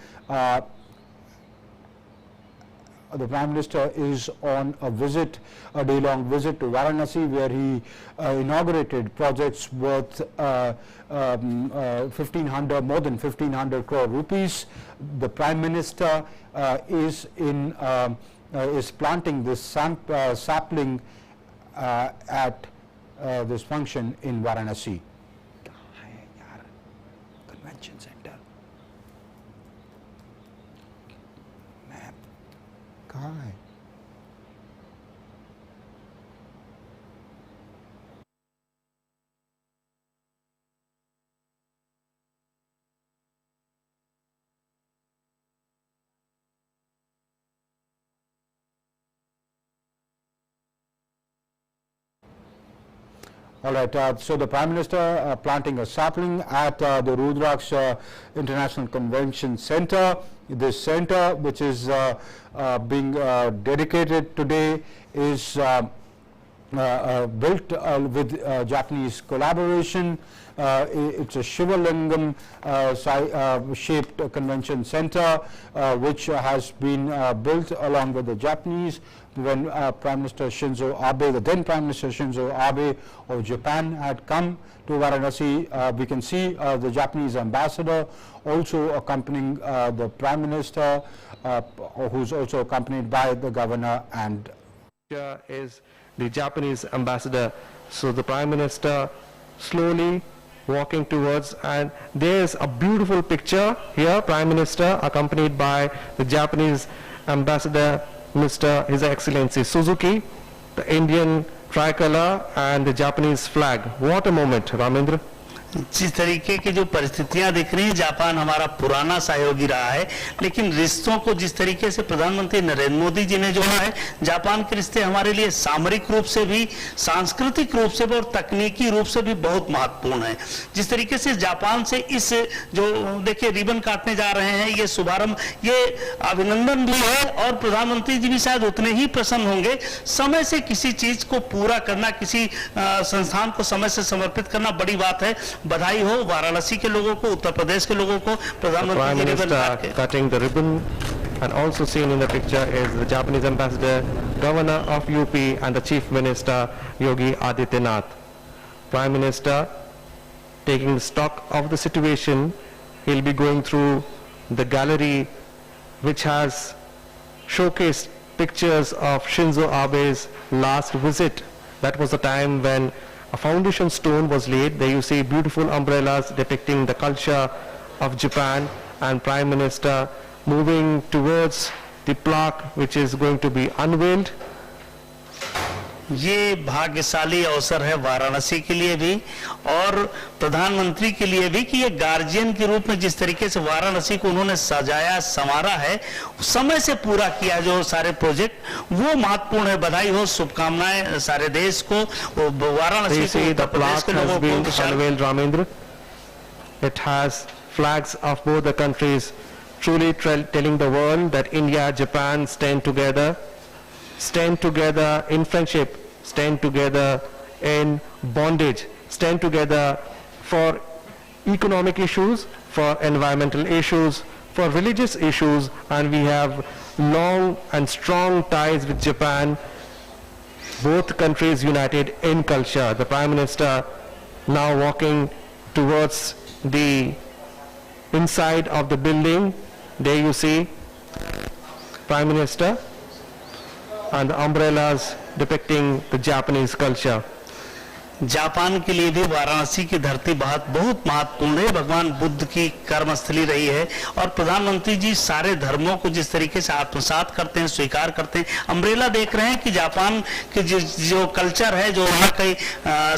The Prime Minister is on a visit, a day-long visit to Varanasi, where he inaugurated projects worth more than 1,500 crore rupees. The Prime Minister is planting this sapling at this function in Varanasi. Convention Center. Map. कहाँ है? All right, so the Prime Minister planting a sapling at the Rudraksh International Convention Center. This center, which is being dedicated today, is built with Japanese collaboration. It's a Shiva Lingam shaped convention center which has been built along with the Japanese. When Prime Minister Shinzo Abe, the then Prime Minister Shinzo Abe of Japan had come to Varanasi, we can see the Japanese ambassador also accompanying the Prime Minister, who's also accompanied by the governor and Here is the Japanese ambassador. So the Prime Minister slowly walking towards, and there's a beautiful picture here, Prime Minister accompanied by the Japanese ambassador, His Excellency Suzuki, the Indian tricolor and the Japanese flag. What a moment, Ramendra. जिस तरीके की जो परिस्थितियां दिख रही हैं, Japan हमारा पुराना सहयोगी रहा है, लेकिन रिश्तों को जिस तरीके से प्रधानमंत्री नरेंद्र मोदी जी ने जोड़ा है, जापान के रिश्ते हमारे लिए सामरिक रूप से भी, सांस्कृतिक रूप से भी और तकनीकी रूप से भी बहुत महत्वपूर्ण है। जिस तरीके से जापान से इस जो देखिए रिबन काटने जा रहे हैं, ये शुभारंभ, ये अभिनंदन भी है और प्रधानमंत्री जी भी शायद उतने ही प्रसन्न होंगे। समय से किसी चीज को पूरा करना, किसी संस्थान को समय से समर्पित करना बड़ी बात है। बधाई हो वाराणसी के लोगों को, उत्तर प्रदेश के लोगों को। प्रधानमंत्री रिबन काट के cutting the ribbon, and also seen in the picture is the Japanese ambassador, governor of UP and the chief minister Yogi Adityanath. Prime Minister taking stock of the situation. He'll be going through the gallery which has showcased pictures of Shinzo Abe's last visit. That was the time when a foundation stone was laid. There you see beautiful umbrellas depicting the culture of Japan, and Prime Minister moving towards the plaque which is going to be unveiled. ये भाग्यशाली अवसर है वाराणसी के लिए भी और प्रधानमंत्री के लिए भी कि ये गार्जियन के रूप में जिस तरीके से वाराणसी को उन्होंने सजाया संवारा है, समय से पूरा किया जो सारे प्रोजेक्ट, वो महत्वपूर्ण है। बधाई हो, शुभकामनाएं सारे देश को, वाराणसी को, उत्तर प्रदेश के लोगों को। Unveiled, Ramendra. It has flags of both the countries, truly telling the world that India, Japan stand together in friendship, stand together in bondage, stand together for economic issues, for environmental issues, for religious issues, and we have long and strong ties with Japan, both countries united in culture. The Prime Minister now walking towards the inside of the building. There you see Prime Minister and the umbrellas depicting the Japanese culture. Japan के लिए भी वाराणसी की धरती बहुत महत्वपूर्ण है। भगवान बुद्ध की कर्मस्थली रही है और प्रधानमंत्री जी सारे धर्मों को जिस तरीके से आत्मसात करते हैं, स्वीकार करते हैं। अम्ब्रेला देख रहे हैं कि जापान के जो कल्चर है, जो वहाँ की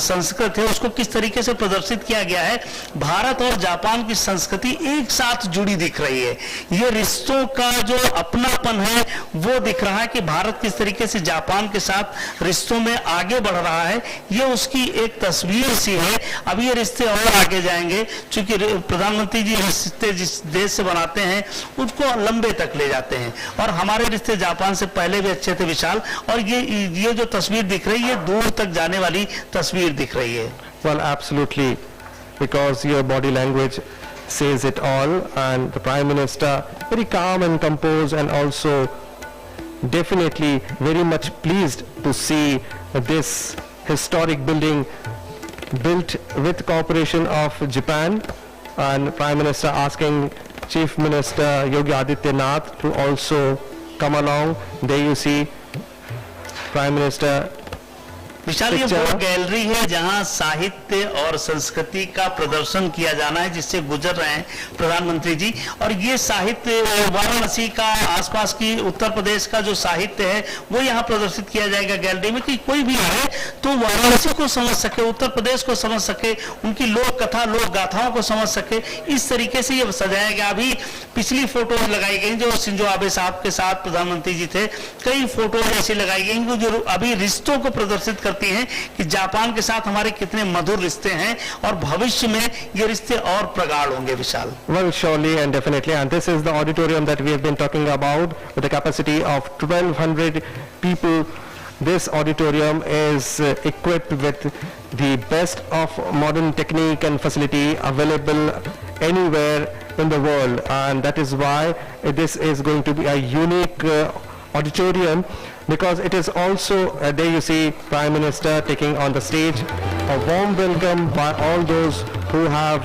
संस्कृति है, उसको किस तरीके से प्रदर्शित किया गया है। भारत और जापान की संस्कृति एक साथ जुड़ी दिख रही है। ये रिश्तों का जो अपनापन है वो दिख रहा है कि भारत किस तरीके से जापान के साथ रिश्तों में आगे बढ़ रहा है। ये उसकी एक तस्वीर सी है। अब ये रिश्ते और आगे जाएंगे, क्योंकि प्रधानमंत्री जी रिश्ते जिस देश से बनाते हैं उसको लंबे तक ले जाते हैं और हमारे रिश्ते जापान से पहले भी अच्छे थे विशाल, और ये जो तस्वीर दिख रही है दूर तक जाने वाली तस्वीर दिख रही है। Well, absolutely, because your body language says it all, and the Prime Minister very calm and composed, and also definitely very much pleased to see this historic building built with cooperation of Japan, and Prime Minister asking Chief Minister Yogi Adityanath to also come along. There you see Prime Minister. विशाल, ये वो gallery है जहां साहित्य और संस्कृति का प्रदर्शन किया जाना है, जिससे गुजर रहे हैं प्रधानमंत्री जी। और ये साहित्य वाराणसी का, आसपास की उत्तर प्रदेश का जो साहित्य है वो यहाँ प्रदर्शित किया जाएगा गैलरी में, कि कोई भी आए तो वाराणसी को समझ सके, उत्तर प्रदेश को समझ सके, उनकी लोक कथा, लोक गाथाओं को समझ सके। इस तरीके से ये सजाया गया। अभी पिछली फोटोज लगाई गई जो शिंजो आबे साहब के साथ प्रधानमंत्री जी थे, कई फोटोज ऐसी लगाई गई जो अभी रिश्तों को प्रदर्शित करती हैं कि जापान के साथ हमारे कितने मधुर रिश्ते हैं और भविष्य में ये रिश्ते और प्रगाढ़ होंगे। विशाल। Well, surely and definitely, and this is the auditorium that we have been talking about with a capacity of 1200 people. This auditorium is equipped with the best of modern technique and facility available anywhere in the world, and that is why this is going to be a unique auditorium, because it is also there you see Prime Minister taking on the stage. A warm welcome by all those who have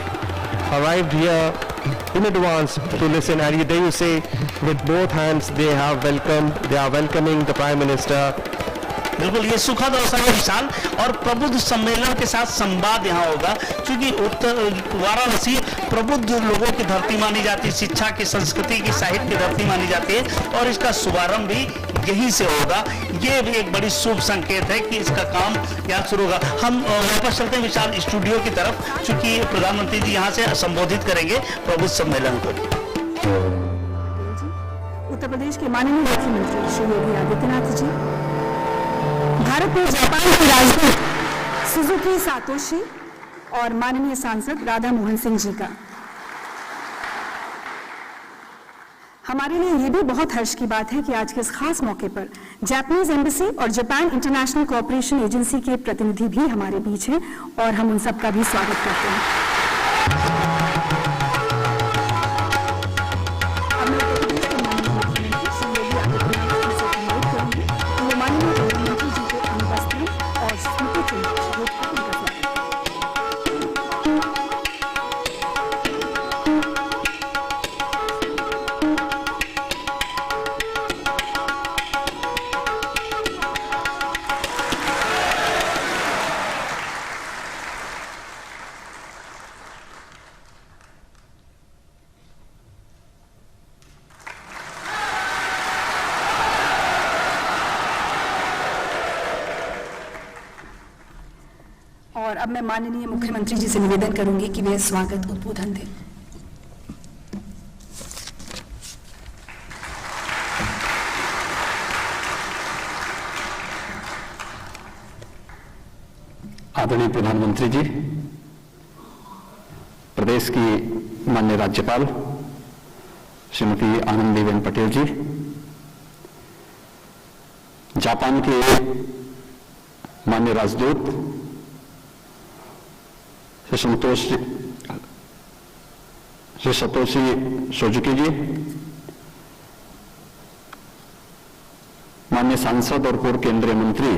arrived here in advance to listen, and there you see with both hands they are welcoming the Prime Minister. बिल्कुल ये सुखद अवसर है विशाल, और प्रबुद्ध सम्मेलन के साथ संवाद यहाँ होगा, क्योंकि उत्तर वाराणसी प्रबुद्ध लोगों की धरती मानी जाती है, शिक्षा की, संस्कृति की, साहित्य की धरती मानी जाती है, और इसका शुभारंभ भी यहीं से होगा। ये भी एक बड़ी शुभ संकेत है कि इसका काम यहाँ शुरू होगा। हम वापस चलते हैं विशाल स्टूडियो की तरफ, क्योंकि प्रधानमंत्री जी यहाँ से संबोधित करेंगे प्रबुद्ध सम्मेलन को। उत्तर प्रदेश के माननीय मुख्यमंत्री श्री योगी आदित्यनाथ जी, भारत में जापान के राजदूत सुजुकी सातोशी और माननीय सांसद राधा मोहन सिंह जी का, हमारे लिए ये भी बहुत हर्ष की बात है कि आज के इस खास मौके पर जापानीज एम्बेसी और जापान इंटरनेशनल कोऑपरेशन एजेंसी के प्रतिनिधि भी हमारे बीच हैं, और हम उन सबका भी स्वागत करते हैं। और अब मैं माननीय मुख्यमंत्री जी से निवेदन करूंगी कि वे स्वागत उद्बोधन दें। आदरणीय प्रधानमंत्री जी, प्रदेश की माननीय राज्यपाल श्रीमती आनंदीबेन पटेल जी, जापान के माननीय राजदूत श्री सतोशी सुजुकी जी, माननीय सांसद और पूर्व केंद्रीय मंत्री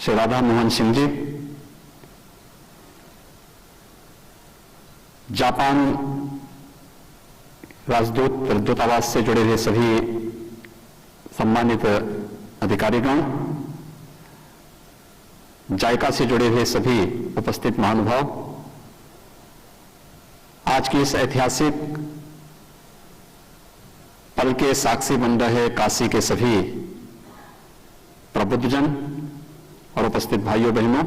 श्री राधा मोहन सिंह जी, जापान राजदूत दूतावास से जुड़े हुए सभी सम्मानित अधिकारीगण, जायका से जुड़े हुए सभी उपस्थित महानुभाव, आज की इस ऐतिहासिक पल के साक्षी बन रहे काशी के सभी प्रबुद्धजन और उपस्थित भाइयों बहनों,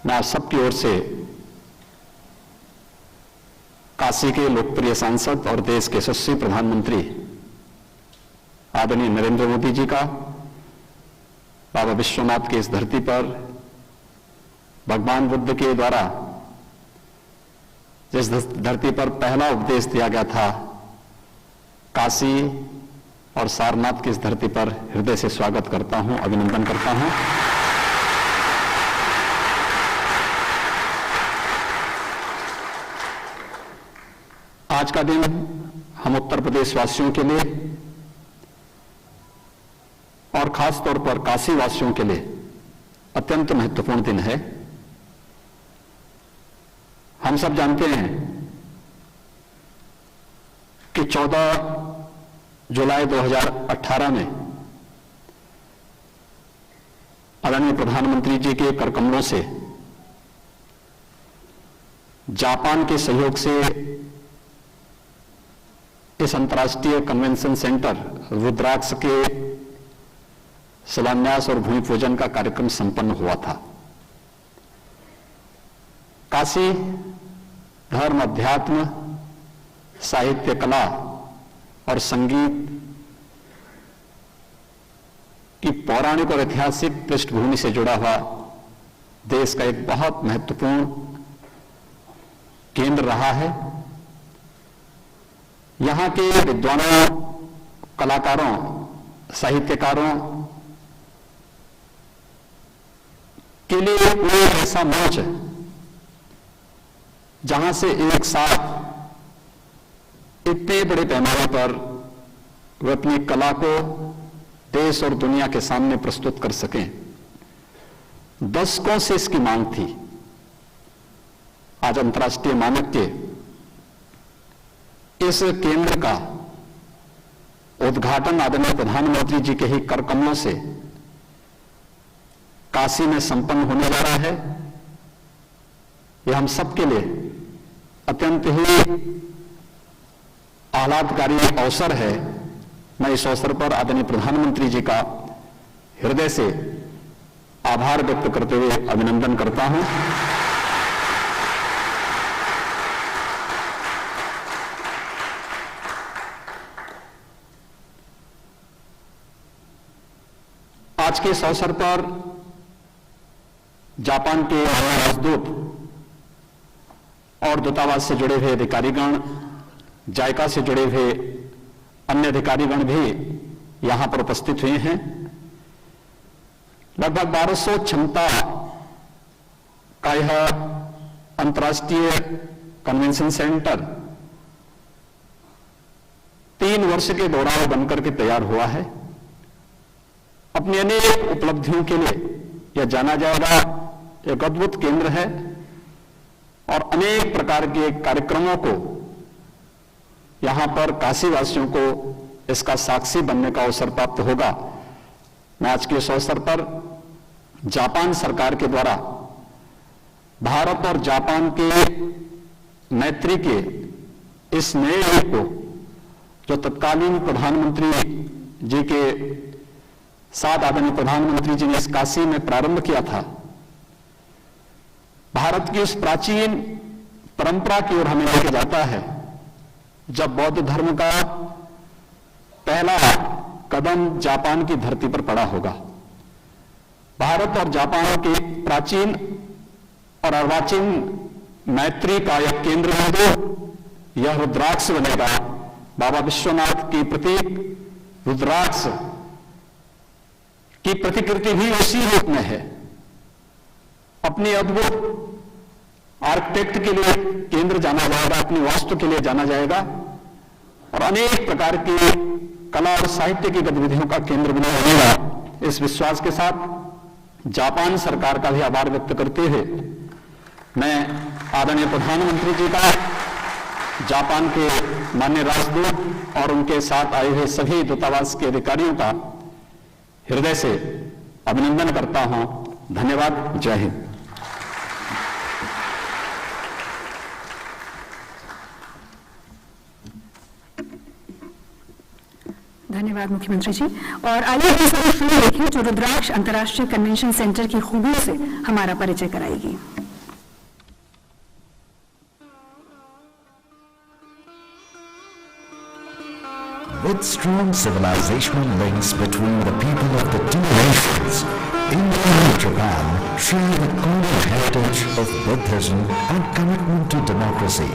मैं आप सबकी ओर से काशी के लोकप्रिय सांसद और देश के यशस्वी प्रधानमंत्री आदरणीय नरेंद्र मोदी जी का बाबा विश्वनाथ की इस धरती पर भगवान बुद्ध के द्वारा जिस धरती पर पहला उपदेश दिया गया था, काशी और सारनाथ की इस धरती पर हृदय से स्वागत करता हूं, अभिनंदन करता हूं। आज का दिन हम उत्तर प्रदेश वासियों के लिए और खास तौर पर काशी वासियों के लिए अत्यंत महत्वपूर्ण दिन है। हम सब जानते हैं कि 14 जुलाई 2018 में आदरणीय प्रधानमंत्री जी के करकमलों से जापान के सहयोग से इस अंतर्राष्ट्रीय कन्वेंशन सेंटर रुद्राक्ष के शिलान्यास और भूमि पूजन का कार्यक्रम संपन्न हुआ था। काशी धर्म, अध्यात्म, साहित्य, कला और संगीत कि पौराणिक और ऐतिहासिक पृष्ठभूमि से जुड़ा हुआ देश का एक बहुत महत्वपूर्ण केंद्र रहा है। यहां के विद्वानों, कलाकारों, साहित्यकारों के लिए कोई ऐसा मंच है जहां से एक साथ इतने बड़े पैमाने पर वे अपनी कला को देश और दुनिया के सामने प्रस्तुत कर सकें। दशकों से इसकी मांग थी। आज अंतर्राष्ट्रीय मानक के इस केंद्र का उद्घाटन आदरणीय प्रधानमंत्री जी के ही कर कमलों से काशी में संपन्न होने जा रहा है। यह हम सबके लिए अत्यंत ही आह्लादकारी अवसर है। मैं इस अवसर पर आदरणीय प्रधानमंत्री जी का हृदय से आभार व्यक्त करते हुए अभिनंदन करता हूं। आज के इस अवसर पर जापान के राजदूत और दूतावास से जुड़े हुए अधिकारीगण, जायका से जुड़े हुए अन्य अधिकारीगण भी यहां पर उपस्थित हुए हैं। लगभग 1200 क्षमता का यह अंतर्राष्ट्रीय कन्वेंशन सेंटर 3 वर्ष के दौरान बनकर के तैयार हुआ है। अपनी अनेक उपलब्धियों के लिए यह जाना जाएगा। एक अद्भुत केंद्र है और अनेक प्रकार के कार्यक्रमों को यहां पर काशीवासियों को इसका साक्षी बनने का अवसर प्राप्त होगा। मैं आज के इस अवसर पर जापान सरकार के द्वारा भारत और जापान के मैत्री के इस नए युग को जो तत्कालीन प्रधानमंत्री जी के साथ आदरणीय प्रधानमंत्री जी ने इस काशी में प्रारंभ किया था, भारत की उस प्राचीन परंपरा की ओर हमें लेके जाता है। जब बौद्ध धर्म का पहला कदम जापान की धरती पर पड़ा होगा, भारत और जापान के प्राचीन और अर्वाचीन मैत्री का यह केंद्र बिंदु यह रुद्राक्ष बनेगा। बाबा विश्वनाथ की प्रतीक रुद्राक्ष की प्रतिकृति भी उसी रूप में है। अपनी अद्भुत आर्किटेक्ट के लिए केंद्र जाना जाएगा, अपनी वास्तु के लिए जाना जाएगा और अनेक प्रकार की कला और साहित्य की गतिविधियों का केंद्र बना रहेगा। इस विश्वास के साथ जापान सरकार का भी आभार व्यक्त करते हुए मैं आदरणीय प्रधानमंत्री जी का, जापान के माननीय राजदूत और उनके साथ आए हुए सभी दूतावास के अधिकारियों का हृदय से अभिनंदन करता हूं। धन्यवाद। जय हिंद। धन्यवाद मुख्यमंत्री जी। और आइए हम सभी फिल्म देखें जो रुद्राक्ष अंतर्राष्ट्रीय कन्वेंशन सेंटर की खूबियों से हमारा परिचय कराएगी। With strong civilizational links between the people of the two nations, India and Japan share a common heritage of Buddhism and commitment to democracy.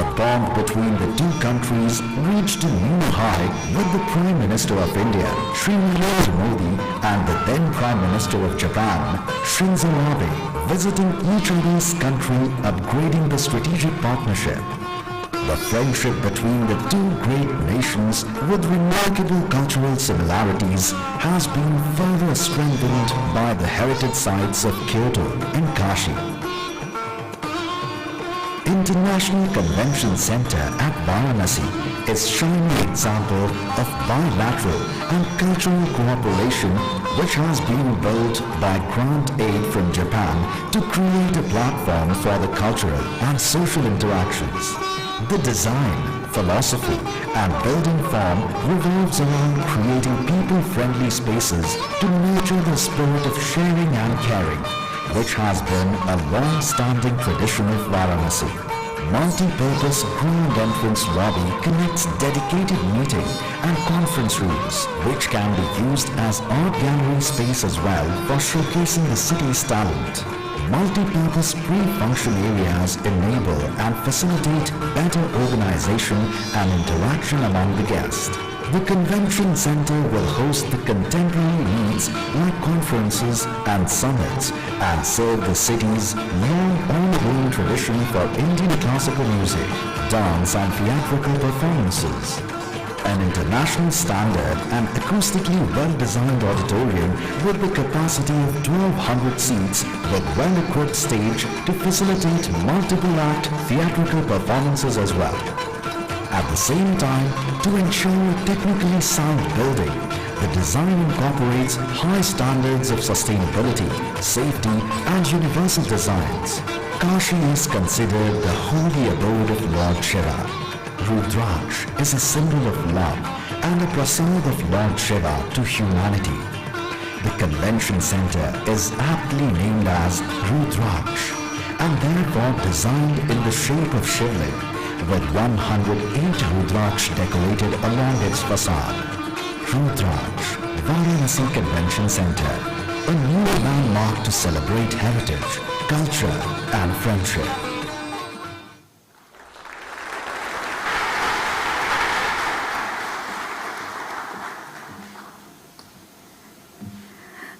The bond between the two countries reached a new height with the Prime Minister of India, Shri Narendra Modi, and the then Prime Minister of Japan, Shinzo Abe, visiting each other's country, upgrading the strategic partnership. The friendship between the two great nations with remarkable cultural similarities has been further strengthened by the heritage sites of Kyoto and Kashi. International Convention Center at Varanasi is shining example of bilateral and cultural cooperation which has been built by grant aid from Japan to create a platform for the cultural and social interactions. The design, philosophy and building form revolves around creating people-friendly spaces to nurture the spirit of sharing and caring, which has been a long-standing tradition of Varanasi. multi-purpose grand entrance lobby connects dedicated meeting and conference rooms, which can be used as art gallery space as well for showcasing the city's talent. Multi-purpose pre-function areas enable and facilitate better organization and interaction among the guests. The convention center will host the contemporary needs like conferences and summits and serve the city's long ongoing tradition for Indian classical music, dance and theatrical performances. An international standard and acoustically well-designed auditorium with the capacity of 1,200 seats with well-equipped stage to facilitate multiple-act theatrical performances as well. At the same time, to ensure a technically sound building, the design incorporates high standards of sustainability, safety and universal designs. Kashi is considered the holy abode of Lord Shiva. Rudraksh is a symbol of love and a prasad of Lord Shiva to humanity. The convention center is aptly named as Rudraksh and therefore designed in the shape of Shivling, with 108 Rudraksh decorated along its facade. Rudraksh, Varanasi Convention Center, a new landmark to celebrate heritage, culture and friendship.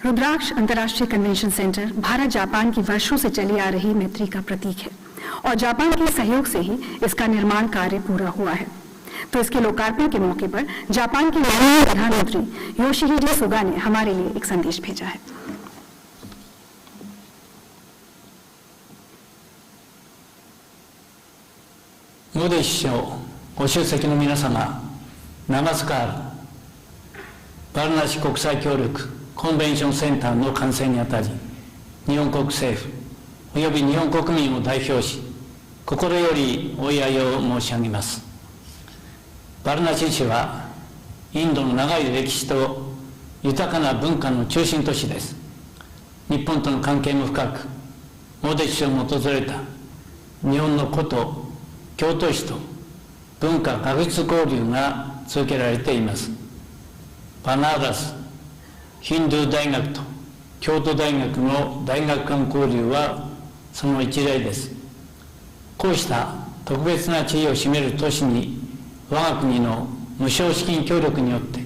रुद्राक्ष अंतर्राष्ट्रीय convention centre Bharat Japan की वर्षों से चली आ रही मैत्री का प्रतीक है और जापान के सहयोग से ही इसका निर्माण कार्य पूरा हुआ है। तो इसके लोकार्पण के मौके पर जापान के माननीय प्रधानमंत्री योशिहिडे सुगा ने हमारे लिए एक संदेश भेजा है। モディ首相、ご出席の皆様、長塚あるバルナシ国際協力コンベンションセンターの完成にあたり、日本国政府および日本国民を代表し、心よりお祝いを申し上げます。バルナシ市はインドの長い歴史と豊かな文化の中心都市です。日本との関係も深く、モディ首相も訪れた日本の古都京都市と文化学術交流が続けられています。バナーラスヒンドゥー大学と京都大学の大学間交流はその一例です。こうした特別な地位を占める都市に我が国の無償資金協力によって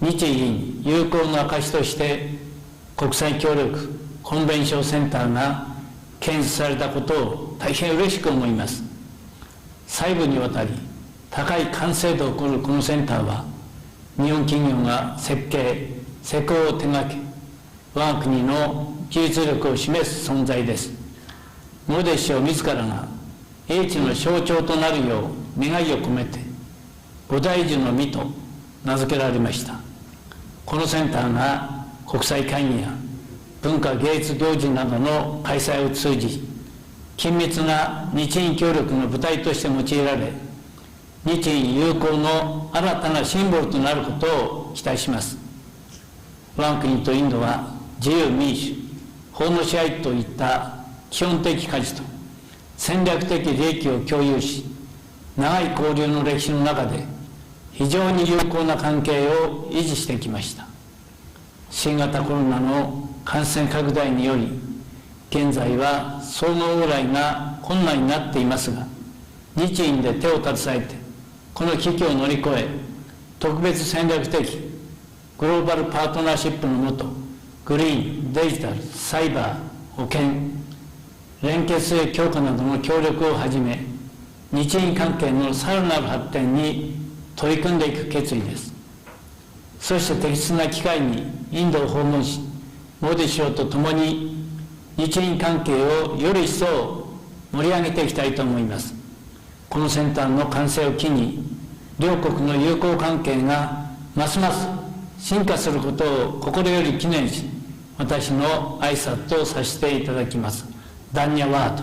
日印友好の証として国際協力コンベンションセンターが建設されたことを大変嬉しく思います。細部にわたり高い完成度を誇るこのセンターは日本企業が設計施工を手掛け我が国の技術力を示す存在です。モディ首相自らが英知の象徴となるよう願いを込めて菩提樹の実と名付けられました。このセンターが国際会議や文化芸術行事などの開催を通じ緊密な日印協力の舞台として用いられ日印友好の新たなシンボルとなることを期待します。我が国とインドは自由民主法の支配といった基本的価値と戦略的利益を共有し長い交流の歴史の中で非常に友好な関係を維持してきました。新型コロナの感染拡大により現在は相互往来が困難になっていますが日印で手を携えてこの危機を乗り越え特別戦略的グローバルパートナーシップのもとグリーン、デジタル、サイバー、保険連携性強化などの協力をはじめ日印関係のさらなる発展に取り組んでいく決意です。そして適切な機会にインドを訪問しモディ首相と共に日印関係をより一層盛り上げていきたいと思います。このセンターの完成を機に両国の友好関係がますます進化することを心より記念し私の挨拶とさせていただきます。ダンニャワード。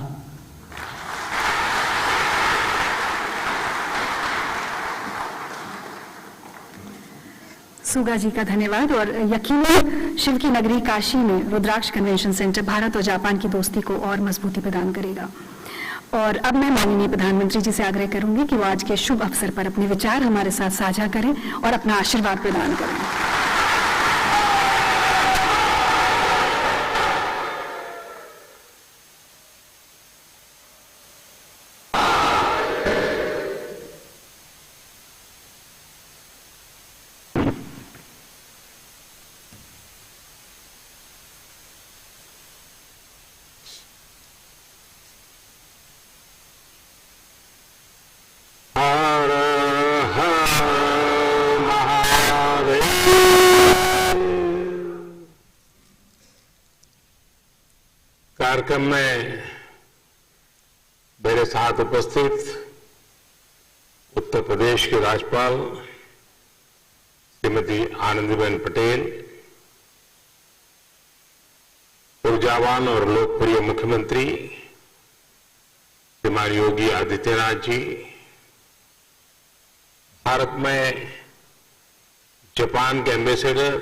सुगा जी का धन्यवाद और यकीनन शिव की नगरी काशी में रुद्राक्ष कन्वेंशन सेंटर भारत और जापान की दोस्ती को और मजबूती प्रदान करेगा। और अब मैं माननीय प्रधानमंत्री जी से आग्रह करूंगी कि वो आज के शुभ अवसर पर अपने विचार हमारे साथ साझा करें और अपना आशीर्वाद प्रदान करें। कार्यक्रम में मेरे साथ उपस्थित उत्तर प्रदेश के राज्यपाल श्रीमती आनंदीबेन पटेल, ऊर्जावान और लोकप्रिय मुख्यमंत्री श्रीमान योगी आदित्यनाथ जी, भारत में जापान के एम्बेसडर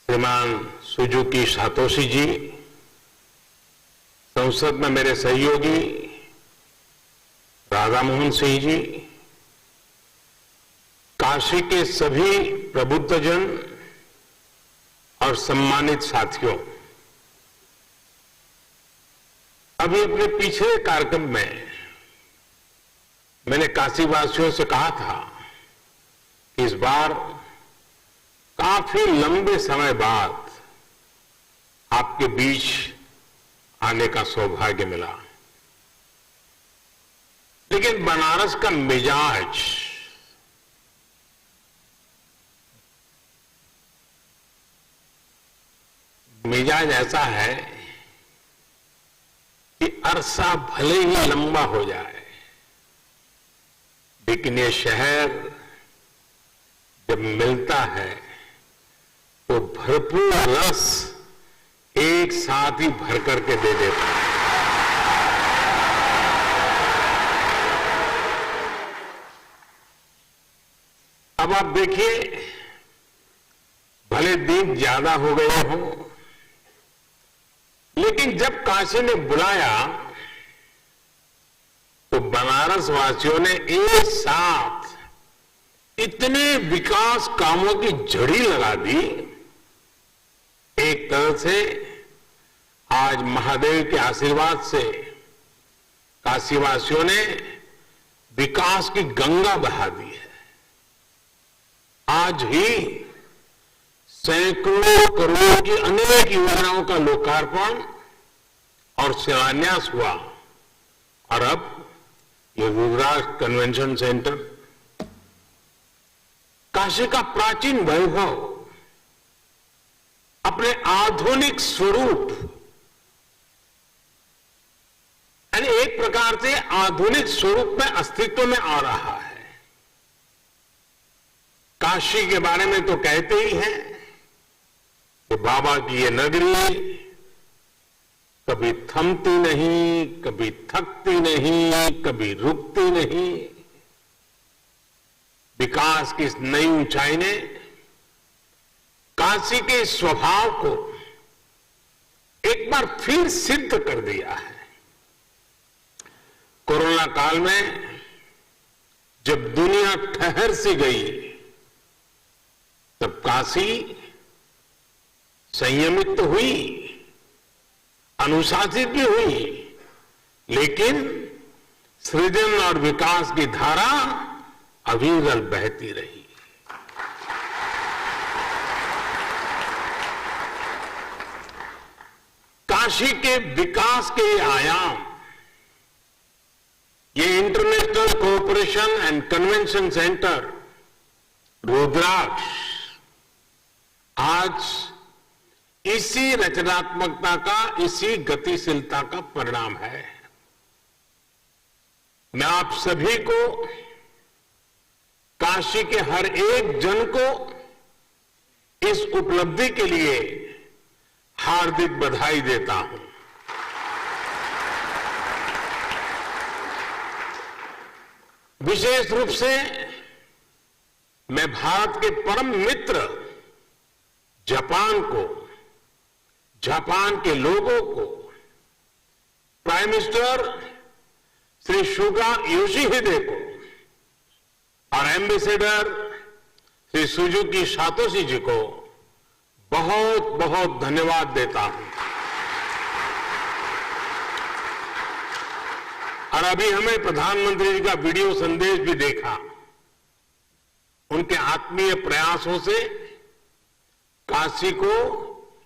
श्रीमान सुजुकी सातोशी जी, संसद में मेरे सहयोगी राधा मोहन सिंह जी, काशी के सभी प्रबुद्धजन और सम्मानित साथियों, अभी अपने पिछले कार्यक्रम में मैंने काशीवासियों से कहा था कि इस बार काफी लंबे समय बाद आपके बीच आने का सौभाग्य मिला, लेकिन बनारस का मिजाज ऐसा है कि अरसा भले ही लंबा हो जाए, लेकिन ये शहर जब मिलता है तो भरपूर रस एक साथ ही भर करके दे देता है। अब आप देखिए, भले दिन ज्यादा हो गए हो, लेकिन जब काशी ने बुलाया तो बनारस वासियों ने एक साथ इतने विकास कामों की झड़ी लगा दी। एक तरह से आज महादेव के आशीर्वाद से काशीवासियों ने विकास की गंगा बहा दी है। आज ही सैकड़ों करोड़ की अनेक योजनाओं का लोकार्पण और शिलान्यास हुआ, और अब ये रुद्राक्ष कन्वेंशन सेंटर, काशी का प्राचीन वैभव अपने आधुनिक स्वरूप, यानी एक प्रकार से आधुनिक स्वरूप में अस्तित्व में आ रहा है। काशी के बारे में तो कहते ही हैं कि बाबा की ये नगरी कभी थमती नहीं, कभी थकती नहीं, कभी रुकती नहीं। विकास की इस नई ऊंचाई ने काशी के स्वभाव को एक बार फिर सिद्ध कर दिया है। कोरोना काल में जब दुनिया ठहर सी गई, तब काशी संयमित तो हुई, अनुशासित भी हुई, लेकिन सृजन और विकास की धारा अविरल बहती रही। काशी के विकास के आयाम, ये international cooperation and convention centre Rudraksh आज इसी रचनात्मकता का, इसी गतिशीलता का परिणाम है। मैं आप सभी को, काशी के हर एक जन को इस उपलब्धि के लिए हार्दिक बधाई देता हूं। विशेष रूप से मैं भारत के परम मित्र जापान को, जापान के लोगों को prime minister Shri Suga Yoshihide को और एम्बेसडर श्री सुजुकी सातोशी जी को बहुत बहुत धन्यवाद देता हूं। और अभी हमें प्रधानमंत्री जी का वीडियो संदेश भी देखा। उनके आत्मीय प्रयासों से काशी को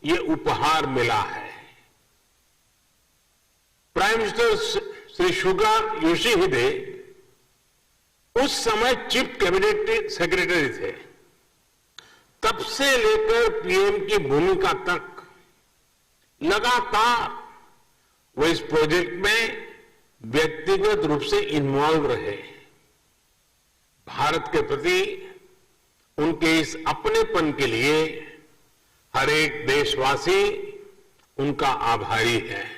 ये उपहार मिला है। Prime minister Shri Suga Yoshihide उस समय चीफ कैबिनेट सेक्रेटरी थे। तब से लेकर पीएम की भूमिका तक लगातार वो इस प्रोजेक्ट में व्यक्तिगत रूप से इन्वॉल्व रहे। भारत के प्रति उनके इस अपनेपन के लिए हर एक देशवासी उनका आभारी है।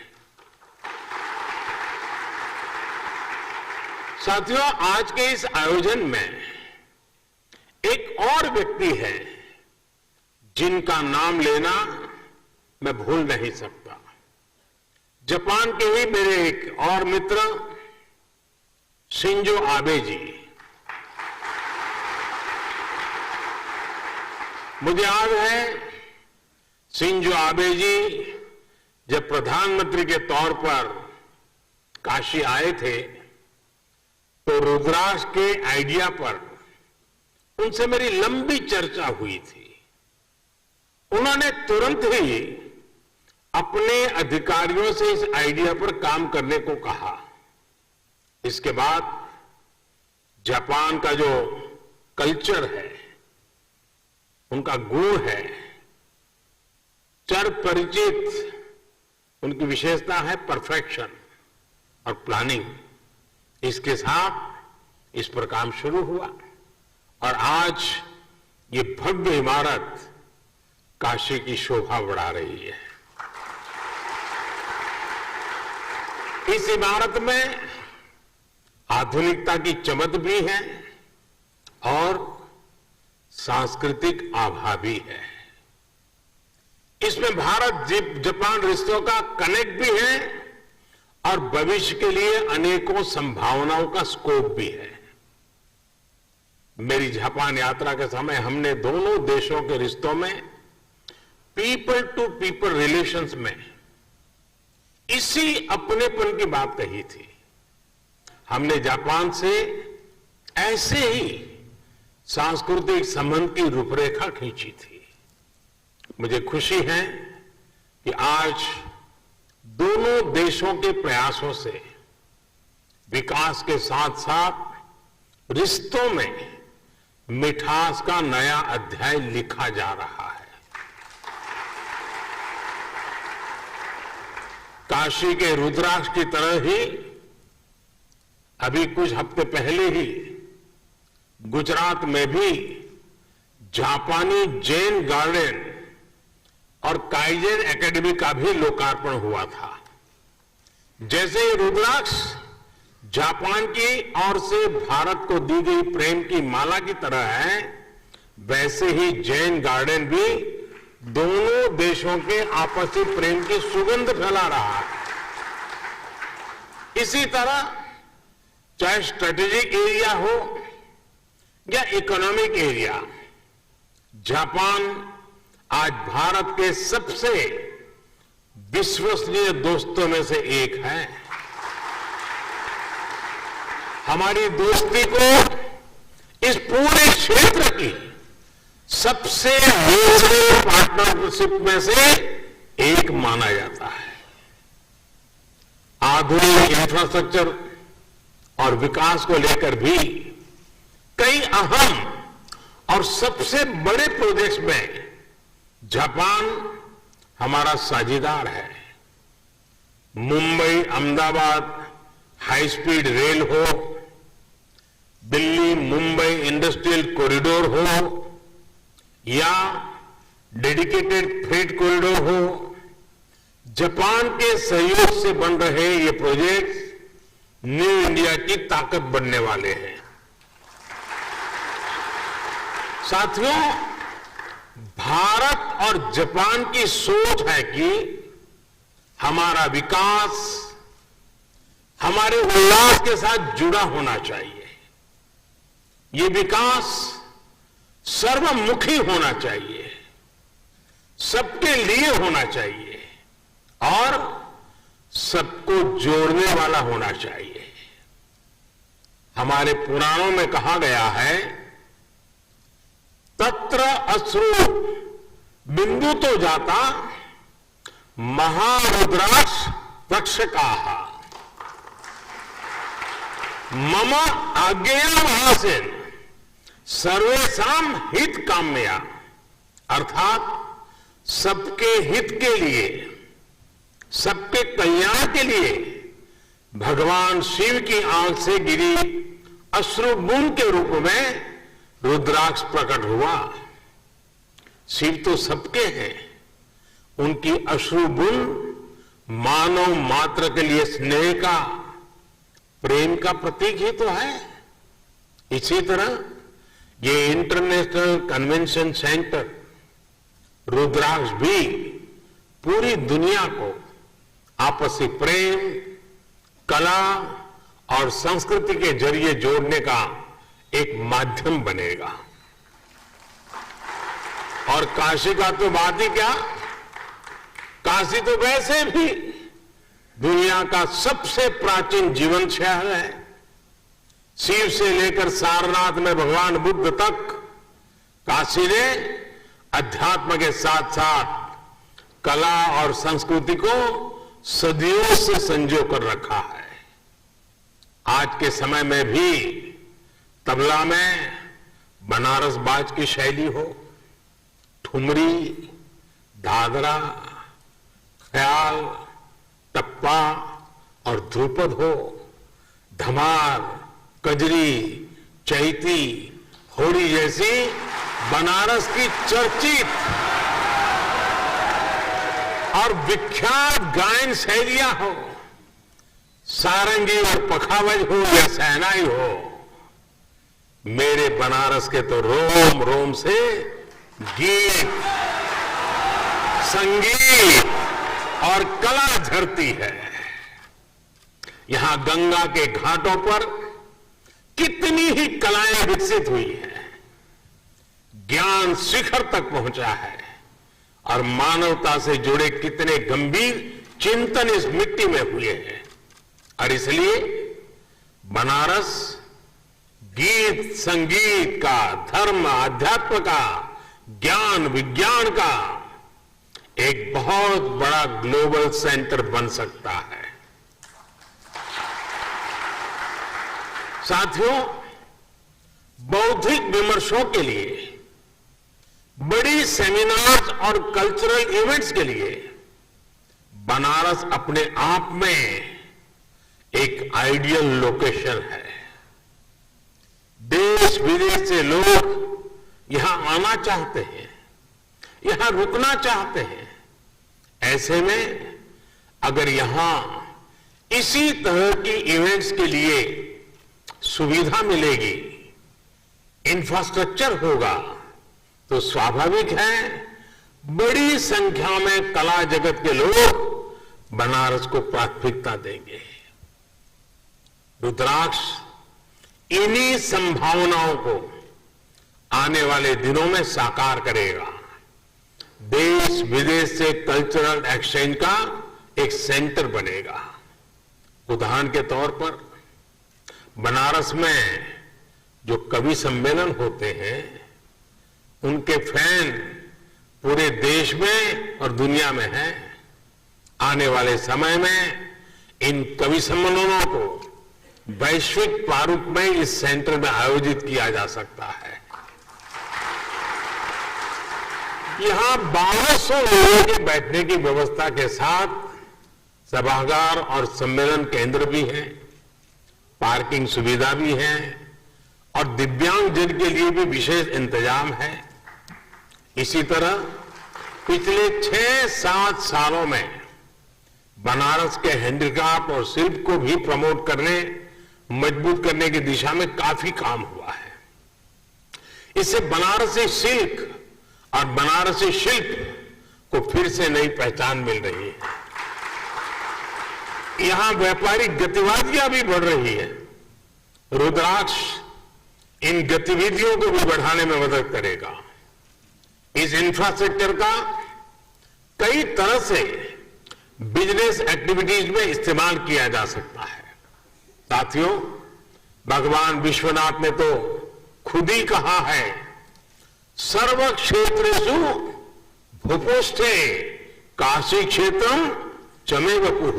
साथियों, आज के इस आयोजन में एक और व्यक्ति है जिनका नाम लेना मैं भूल नहीं सकता। जापान के ही मेरे एक और मित्र शिंजो आबे जी। मुझे याद है शिंजो आबे जी जब प्रधानमंत्री के तौर पर काशी आए थे तो रुद्राक्ष के आइडिया पर उनसे मेरी लंबी चर्चा हुई थी। उन्होंने तुरंत ही अपने अधिकारियों से इस आइडिया पर काम करने को कहा। इसके बाद जापान का जो कल्चर है, उनका गुण है, चर परिचित उनकी विशेषता है परफेक्शन और प्लानिंग। इसके साथ इस पर काम शुरू हुआ और आज ये भव्य इमारत काशी की शोभा बढ़ा रही है। इस इमारत में आधुनिकता की चमक भी है और सांस्कृतिक आभा भी है। इसमें भारत जापान रिश्तों का कनेक्ट भी है और भविष्य के लिए अनेकों संभावनाओं का स्कोप भी है। मेरी जापान यात्रा के समय हमने दोनों देशों के रिश्तों में पीपल टू पीपल रिलेशंस में इसी अपनेपन की बात कही थी। हमने जापान से ऐसे ही सांस्कृतिक संबंध की रूपरेखा खींची थी। मुझे खुशी है कि आज दोनों देशों के प्रयासों से विकास के साथ साथ रिश्तों में मिठास का नया अध्याय लिखा जा रहा है। काशी के रुद्राक्ष की तरह ही अभी कुछ हफ्ते पहले ही गुजरात में भी जापानी जैन गार्डन और काइजेन एकेडमी का भी लोकार्पण हुआ था। जैसे ही रुद्राक्ष जापान की ओर से भारत को दी गई प्रेम की माला की तरह है, वैसे ही जैन गार्डन भी दोनों देशों के आपसी प्रेम की सुगंध फैला रहा है। इसी तरह चाहे स्ट्रेटेजिक एरिया हो या इकोनॉमिक एरिया, जापान आज भारत के सबसे विश्वसनीय दोस्तों में से एक है। हमारी दोस्ती को इस पूरे क्षेत्र की सबसे मजबूत पार्टनरशिप में से एक माना जाता है। आधुनिक इंफ्रास्ट्रक्चर और विकास को लेकर भी कई अहम और सबसे बड़े प्रोजेक्ट्स में जापान हमारा साझेदार है। Mumbai Ahmedabad high speed rail हो, दिल्ली मुंबई इंडस्ट्रियल कॉरिडोर हो या डेडिकेटेड फ्रेट कॉरिडोर हो, जापान के सहयोग से बन रहे ये प्रोजेक्ट न्यू इंडिया की ताकत बनने वाले हैं। साथियों, भारत और जापान की सोच है कि हमारा विकास हमारे उल्लास के साथ जुड़ा होना चाहिए। ये विकास सर्वमुखी होना चाहिए, सबके लिए होना चाहिए और सबको जोड़ने वाला होना चाहिए। हमारे पुराणों में कहा गया है, तत्र अश्रु बिंदु तो जाता महारुद्राक्ष तक्षकाः मम आज्ञया महासेन सर्वेषां हित काम्या, अर्थात सबके हित के लिए, सबके कल्याण के लिए भगवान शिव की आंख से गिरी अश्रु बूंद के रूप में रुद्राक्ष प्रकट हुआ। शिव तो सबके हैं, उनकी अश्रु बूंद मानव मात्र के लिए स्नेह का, प्रेम का प्रतीक ही तो है। इसी तरह ये इंटरनेशनल कन्वेंशन सेंटर रुद्राक्ष भी पूरी दुनिया को आपसी प्रेम, कला और संस्कृति के जरिए जोड़ने का एक माध्यम बनेगा। और काशी का तो बात ही क्या, काशी तो वैसे भी दुनिया का सबसे प्राचीन जीवन शहर है। शिव से लेकर सारनाथ में भगवान बुद्ध तक काशी ने अध्यात्म के साथ साथ कला और संस्कृति को सदियों से संजो कर रखा है। आज के समय में भी तबला में बनारस बाज की शैली हो, ठुमरी, दादरा, ख्याल, टप्पा और ध्रुपद हो, धमार, कजरी, चैती, होली जैसी बनारस की चर्चित और विख्यात गायन शैलियां हो, सारंगी और पखावज हो या शहनाई हो, मेरे बनारस के तो रोम रोम से गीत, संगीत और कला झरती है। यहां गंगा के घाटों पर कितनी ही कलाएं विकसित हुई हैं, ज्ञान शिखर तक पहुंचा है और मानवता से जुड़े कितने गंभीर चिंतन इस मिट्टी में हुए हैं। और इसलिए बनारस गीत संगीत का, धर्म अध्यात्म का, ज्ञान विज्ञान का एक बहुत बड़ा ग्लोबल सेंटर बन सकता है। साथियों, बौद्धिक विमर्शों के लिए, बड़ी सेमिनार्स और कल्चरल इवेंट्स के लिए बनारस अपने आप में एक आइडियल लोकेशन है। देश विदेश से लोग यहां आना चाहते हैं, यहां रुकना चाहते हैं। ऐसे में अगर यहां इसी तरह की इवेंट्स के लिए सुविधा मिलेगी, इंफ्रास्ट्रक्चर होगा, तो स्वाभाविक है बड़ी संख्या में कला जगत के लोग बनारस को प्राथमिकता देंगे। रुद्राक्ष इन्हीं संभावनाओं को आने वाले दिनों में साकार करेगा। देश विदेश से कल्चरल एक्सचेंज का एक सेंटर बनेगा। उदाहरण के तौर पर बनारस में जो कवि सम्मेलन होते हैं, उनके फैन पूरे देश में और दुनिया में हैं। आने वाले समय में इन कवि सम्मेलनों को वैश्विक प्रारूप में इस सेंटर में आयोजित किया जा सकता है। यहां 1200 लोगों के बैठने की व्यवस्था के साथ सभागार और सम्मेलन केंद्र भी है, पार्किंग सुविधा भी है और दिव्यांग जन के लिए भी विशेष इंतजाम है। इसी तरह पिछले 6-7 सालों में बनारस के हैंडीक्राफ्ट और शिल्प को भी प्रमोट करने, मजबूत करने की दिशा में काफी काम हुआ है। इससे बनारसी शिल्प और बनारसी शिल्प को फिर से नई पहचान मिल रही है। यहां व्यापारिक गतिविधियां भी बढ़ रही है। रुद्राक्ष इन गतिविधियों को भी बढ़ाने में मदद करेगा। इस इंफ्रास्ट्रक्चर का कई तरह से बिजनेस एक्टिविटीज में इस्तेमाल किया जा सकता है। साथियों, भगवान विश्वनाथ ने तो खुद ही कहा है, सर्व क्षेत्रेषु भूपोष्ठे काशी क्षेत्रम चमेव पुः,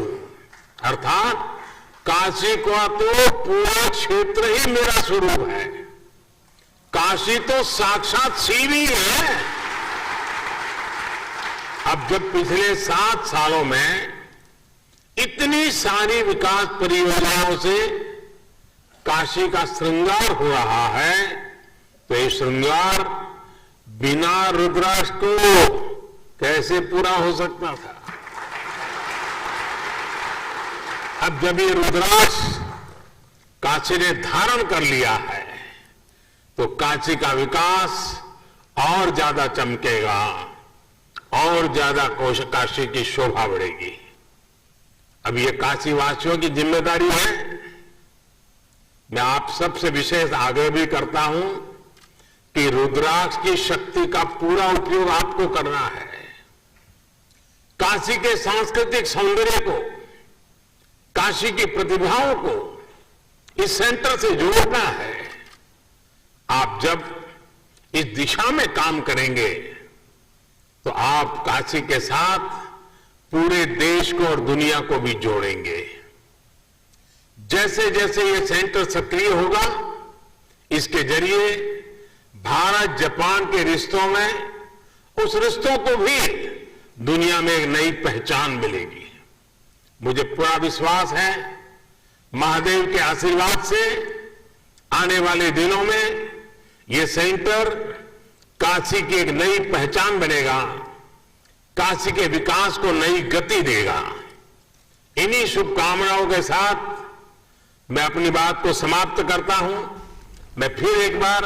अर्थात काशी का तो पूरा क्षेत्र ही मेरा स्वरूप है। काशी तो साक्षात शिव ही है। अब जब पिछले 7 सालों में इतनी सारी विकास परियोजनाओं से काशी का श्रृंगार हो रहा है, तो ये श्रृंगार बिना रुद्राक्ष को कैसे पूरा हो सकता था। अब जब ये रुद्राक्ष काशी ने धारण कर लिया है, तो काशी का विकास और ज्यादा चमकेगा और ज्यादा काशी की शोभा बढ़ेगी। अब ये काशी वासियों की जिम्मेदारी है। मैं आप सबसे विशेष आग्रह भी करता हूं कि रुद्राक्ष की शक्ति का पूरा उपयोग आपको करना है। काशी के सांस्कृतिक सौंदर्य को, काशी की प्रतिभाओं को इस सेंटर से जोड़ना है। आप जब इस दिशा में काम करेंगे तो आप काशी के साथ पूरे देश को और दुनिया को भी जोड़ेंगे। जैसे जैसे ये सेंटर सक्रिय होगा, इसके जरिए भारत जापान के रिश्तों में, उस रिश्तों को भी दुनिया में एक नई पहचान मिलेगी। मुझे पूरा विश्वास है, महादेव के आशीर्वाद से आने वाले दिनों में ये सेंटर काशी की एक नई पहचान बनेगा, काशी के विकास को नई गति देगा। इन्हीं शुभकामनाओं के साथ मैं अपनी बात को समाप्त करता हूं। मैं फिर एक बार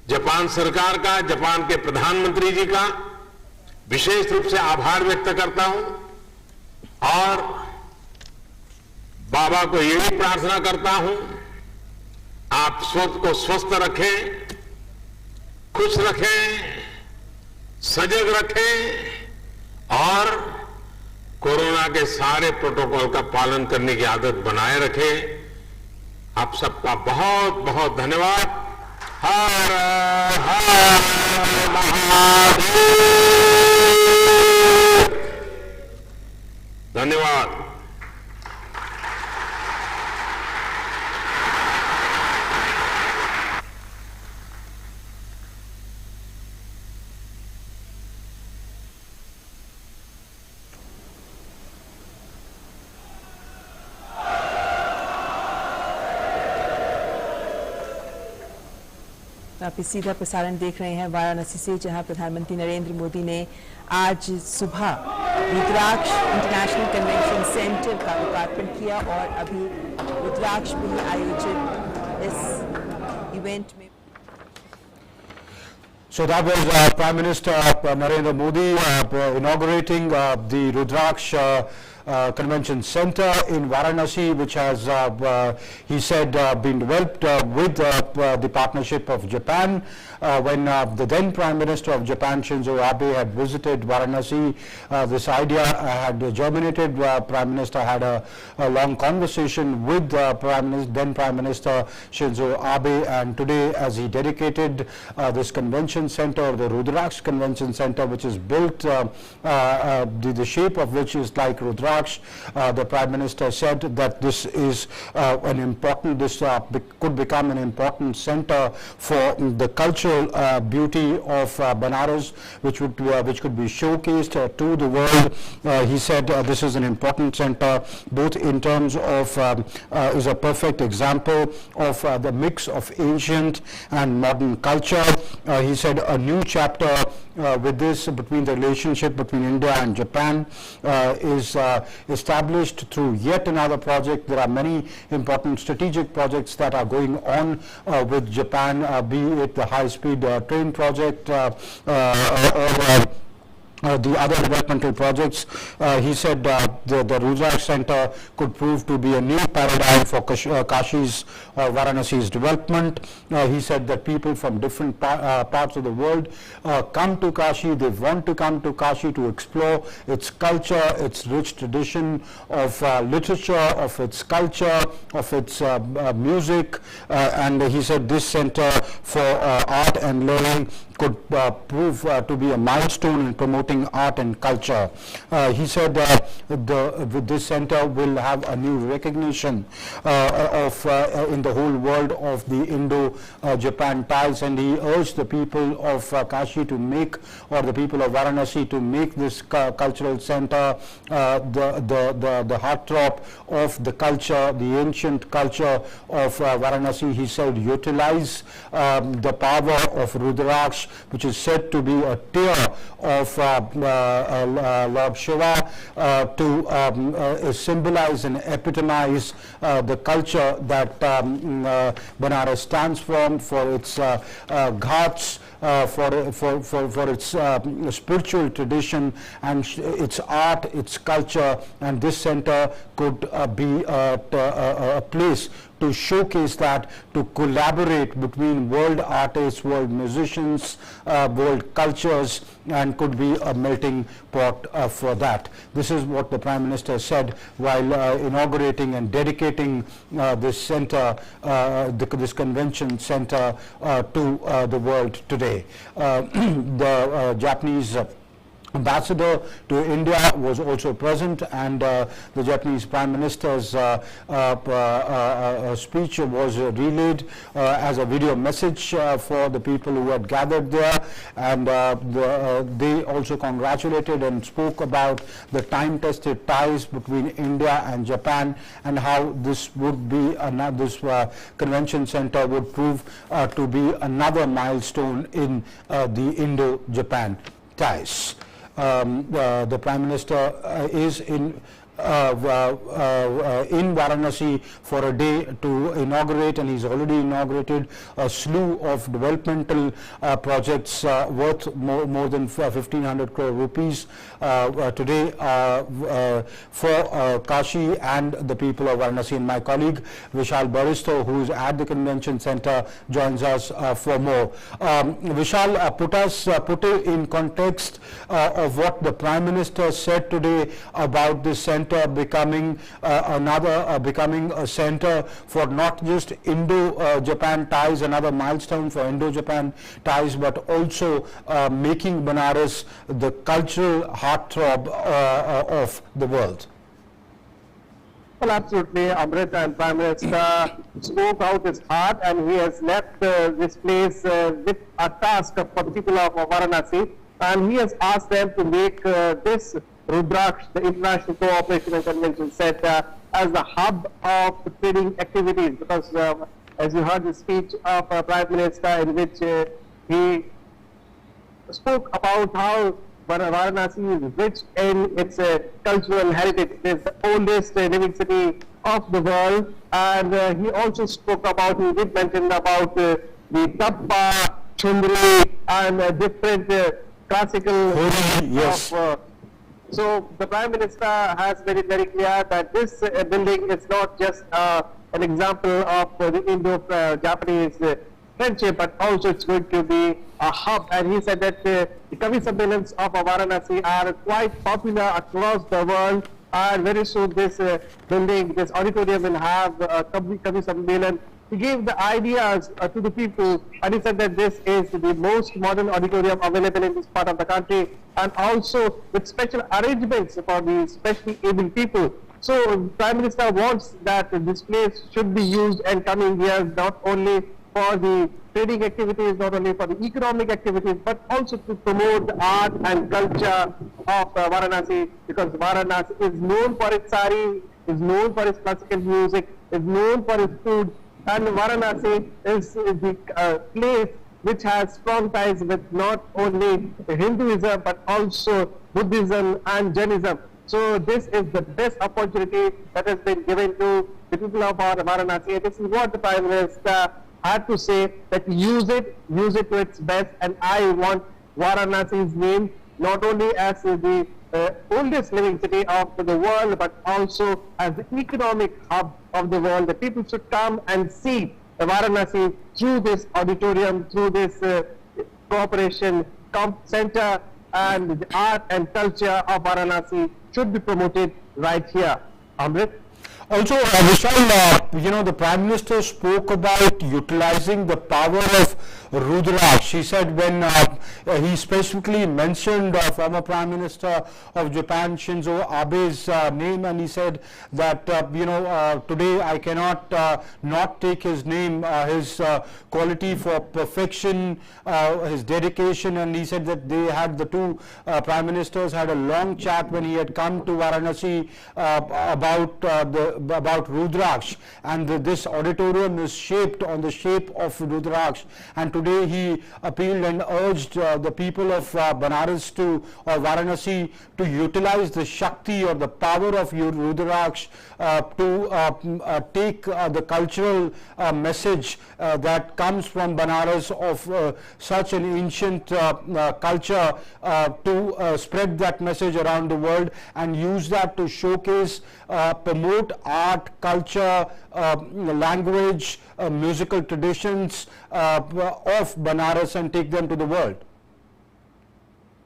जापान सरकार का, जापान के प्रधानमंत्री जी का विशेष रूप से आभार व्यक्त करता हूं और बाबा को यही प्रार्थना करता हूं, आप स्वयं को स्वस्थ रखें, खुश रखें, सजग रखें और कोरोना के सारे प्रोटोकॉल का पालन करने की आदत बनाए रखें। आप सबका बहुत बहुत धन्यवाद। हर हर महादेव। धन्यवाद। आप इस सीधा प्रसारण देख रहे हैं वाराणसी से, जहां प्रधानमंत्री नरेंद्र मोदी ने आज सुबह रुद्राक्ष इंटरनेशनल कन्वेंशन सेंटर का लोकार्पण किया और अभी रुद्राक्ष में आयोजित इस इवेंट में। So that was Prime Minister Narendra Modi inaugurating the Rudraksh Convention Center in Varanasi, which has, he said, been developed with the partnership of Japan. When the then Prime Minister of Japan, Shinzo Abe, had visited Varanasi, this idea had germinated. Prime Minister had a long conversation with then Prime Minister Shinzo Abe, and today, as he dedicated this convention center, the Rudraksh Convention Center, which is built, the shape of which is like Rudraksh, the Prime Minister said that this is an important, could become an important center for the cultural beauty of Banaras, which could be showcased to the world. He said this is an important center, both in terms of is a perfect example of the mix of ancient and modern culture. He said a new chapter with this between the relationship between India and Japan is established through yet another project. There are many important strategic projects that are going on with Japan, be it the high-speed train project or the other developmental projects. He said the Rudraksh Center could prove to be a new paradigm for Kashi's Varanasi's development. He said that people from different parts of the world come to Kashi. They want to come to Kashi to explore its culture, its rich tradition of literature, of its culture, of its music, and he said this center for art and learning could prove to be a milestone in promoting art and culture. He said with this center will have a new recognition of in the whole world of the Indo-Japan ties, and he urged the people of Kashi to make, or the people of Varanasi to make this cultural center the heartthrob of the culture, the ancient culture of Varanasi. He said utilize the power of Rudraksh, which is said to be a tear of Lord Shiva, to symbolize and epitomize the culture that Banaras stands for its ghats, for its spiritual tradition and its art, its culture, and this center could be a place to showcase that, to collaborate between world artists, world musicians, world cultures, and could be a melting pot for that. This is what the Prime Minister said while inaugurating and dedicating this center, this convention center to the world today. The Japanese Ambassador to India was also present, and the Japanese Prime Minister's speech was relayed as a video message for the people who had gathered there, and they also congratulated and spoke about the time-tested ties between India and Japan, and how this would be this convention center would prove to be another milestone in the Indo-Japan ties. The Prime Minister is in Varanasi for a day to inaugurate, and he's already inaugurated a slew of developmental projects worth more than 1,500 crore rupees today for Kashi and the people of Varanasi. And my colleague Vishal Baristo, who is at the convention center, joins us for more. Vishal, put it in context of what the Prime Minister said today about this center becoming becoming a center for not just Indo-Japan ties, another milestone for Indo-Japan ties, but also making Banaras the cultural heartthrob of the world. Well, absolutely. Amrit, and Prime Minister spoke out his heart, and he has left this place with a task for the people of Varanasi, and he has asked them to make this Rudraksh, the International Cooperation and Convention Center, as the hub of trading activities, because as you heard the speech of Prime Minister, in which he spoke about how Varanasi is rich in its cultural heritage. It is the oldest living city of the world, and he also spoke about, he did mention about the Tappa, Chundri, and different classical yes. So the Prime Minister has made it very clear that this building is not just an example of the Indo-Japanese friendship, but also it's going to be a hub. And he said that the Kavi Sammelans of Varanasi are quite popular across the world, and very soon this building, this auditorium will have Kavi Sammelan. He gave the ideas to the people, and he said that this is the most modern auditorium available in this part of the country, and also with special arrangements for the specially able people. So Prime Minister wants that this place should be used in coming years, not only for the trading activities, not only for the economic activities, but also to promote the art and culture of Varanasi, because Varanasi is known for its sari, is known for its classical music, is known for its food, and Varanasi is the place which has strong ties with not only Hinduism but also Buddhism and Jainism. So this is the best opportunity that has been given to the people of Varanasi. And this is what the Prime Minister had to say, that use it to its best, and I want Varanasi's name not only as the oldest living city of the world, but also as the economic hub of the world. The people should come and see Varanasi through this auditorium, through this cooperation center, and the art and culture of Varanasi should be promoted right here. Amrit? Also, Vishal, the Prime Minister spoke about utilizing the power of Rudraksh. He said when he specifically mentioned former Prime Minister of Japan, Shinzo Abe's name, and he said that, today I cannot not take his name, his quality for perfection, his dedication, and he said that they had, the two Prime Ministers had a long chat when he had come to Varanasi about Rudraksh, and this auditorium is shaped on the shape of Rudraksh, and today he appealed and urged the people of Varanasi to utilize the Shakti or the power of Rudraksh to take the cultural message that comes from Banaras of such an ancient culture to spread that message around the world and use that to showcase, promote art, culture, language, musical traditions of Banaras and take them to the world.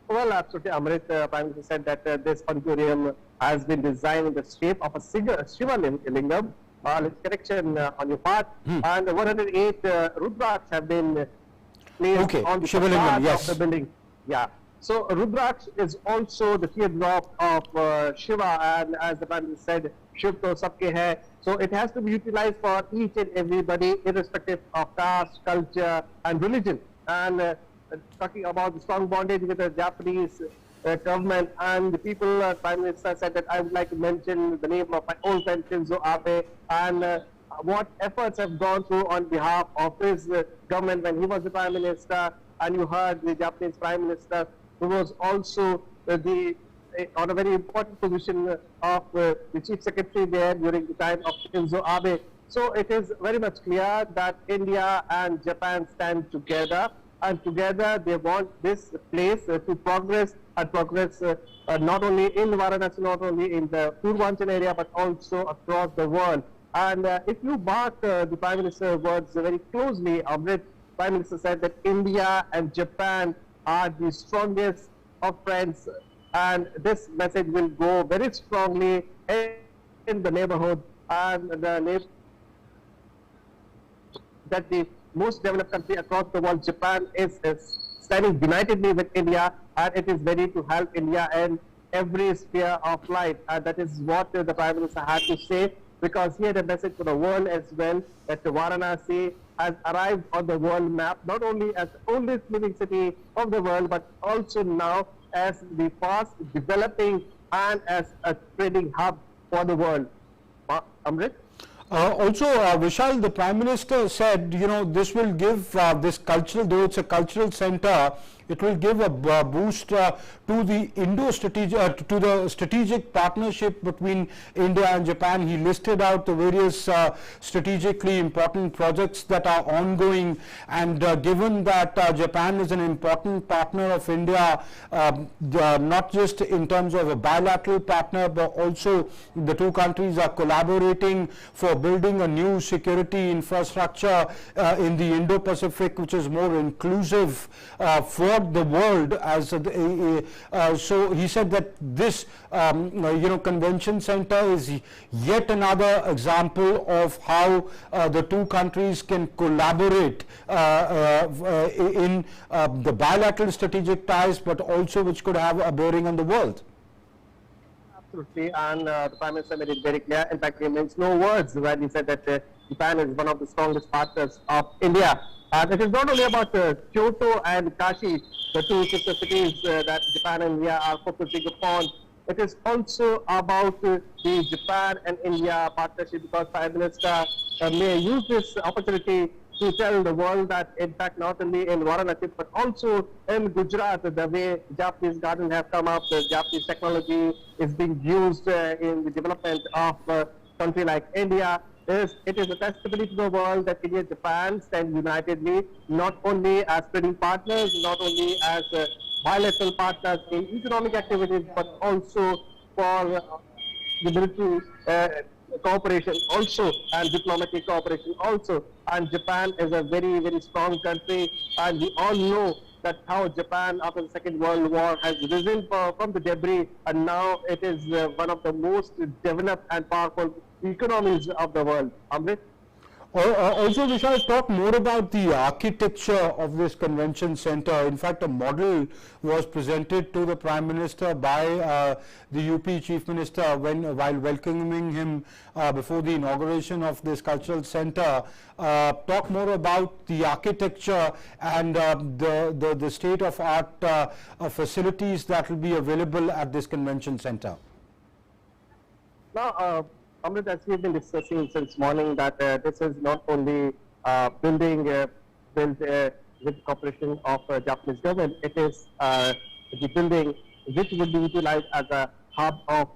Well, absolutely, Amrit. Prime Minister said that this auditorium has been designed in the shape of a Shiva Lingam. Correction on your part. And 108 Rudraksh have been placed on the facade of the building. Yeah. So Rudraksh is also the teardrop of Shiva, and as the Prime Minister said, Shiv to sabke hai. So it has to be utilized for each and everybody, irrespective of caste, culture, and religion. And talking about the strong bondage with the Japanese government and the people, Prime Minister said that I would like to mention the name of my old friend Shinzo Abe and what efforts have gone through on behalf of his government when he was the Prime Minister. And you heard the Japanese Prime Minister, who was also on a very important position of the Chief Secretary there during the time of Shinzo Abe. So it is very much clear that India and Japan stand together, and together they want this place to progress and progress not only in Varanasi, not only in the Purvanchal area, but also across the world. And if you mark the Prime Minister's words very closely, Amrit, Prime Minister said that India and Japan are the strongest of friends, and this message will go very strongly in the neighborhood and that the most developed country across the world, Japan, is standing unitedly with India, and it is ready to help India in every sphere of life. And that is what the Prime Minister had to say, because he had a message for the world as well, that Varanasi has arrived on the world map, not only as the oldest living city of the world, but also now as the fast developing and as a trading hub for the world. Amrit? Also, Vishal, the Prime Minister said, this will give this cultural, though it's a cultural center, it will give a boost to the strategic partnership between India and Japan. He listed out the various strategically important projects that are ongoing, and given that Japan is an important partner of India, not just in terms of a bilateral partner, but also the two countries are collaborating for building a new security infrastructure in the Indo-Pacific, which is more inclusive for the world. As so he said that this convention center is yet another example of how the two countries can collaborate in the bilateral strategic ties, but also which could have a bearing on the world. Absolutely, and the Prime Minister made it very clear. In fact, he makes no words when he said that Japan is one of the strongest partners of India. And it is not only about Kyoto and Kashi, the two sister cities that Japan and India are focusing upon. It is also about the Japan and India partnership, because Prime Minister may use this opportunity to tell the world that, in fact, not only in Varanasi, but also in Gujarat, the way Japanese gardens have come up, the Japanese technology is being used in the development of a country like India. It is a testimony to the world that India and Japan stand unitedly, not only as trading partners, not only as bilateral partners in economic activities, but also for the military cooperation also and diplomatic cooperation also. And Japan is a very, very strong country, and we all know that how Japan after the Second World War has risen from the debris, and now it is one of the most developed and powerful economies of the world. Amrit? Also, we shall talk more about the architecture of this convention center. In fact, a model was presented to the Prime Minister by the UP Chief Minister while welcoming him before the inauguration of this cultural center. Talk more about the architecture and the state of art facilities that will be available at this convention center. Now, Amrit, as we've been discussing since morning, that this is not only building built with cooperation of Japanese government, it is the building which will be utilized as a hub of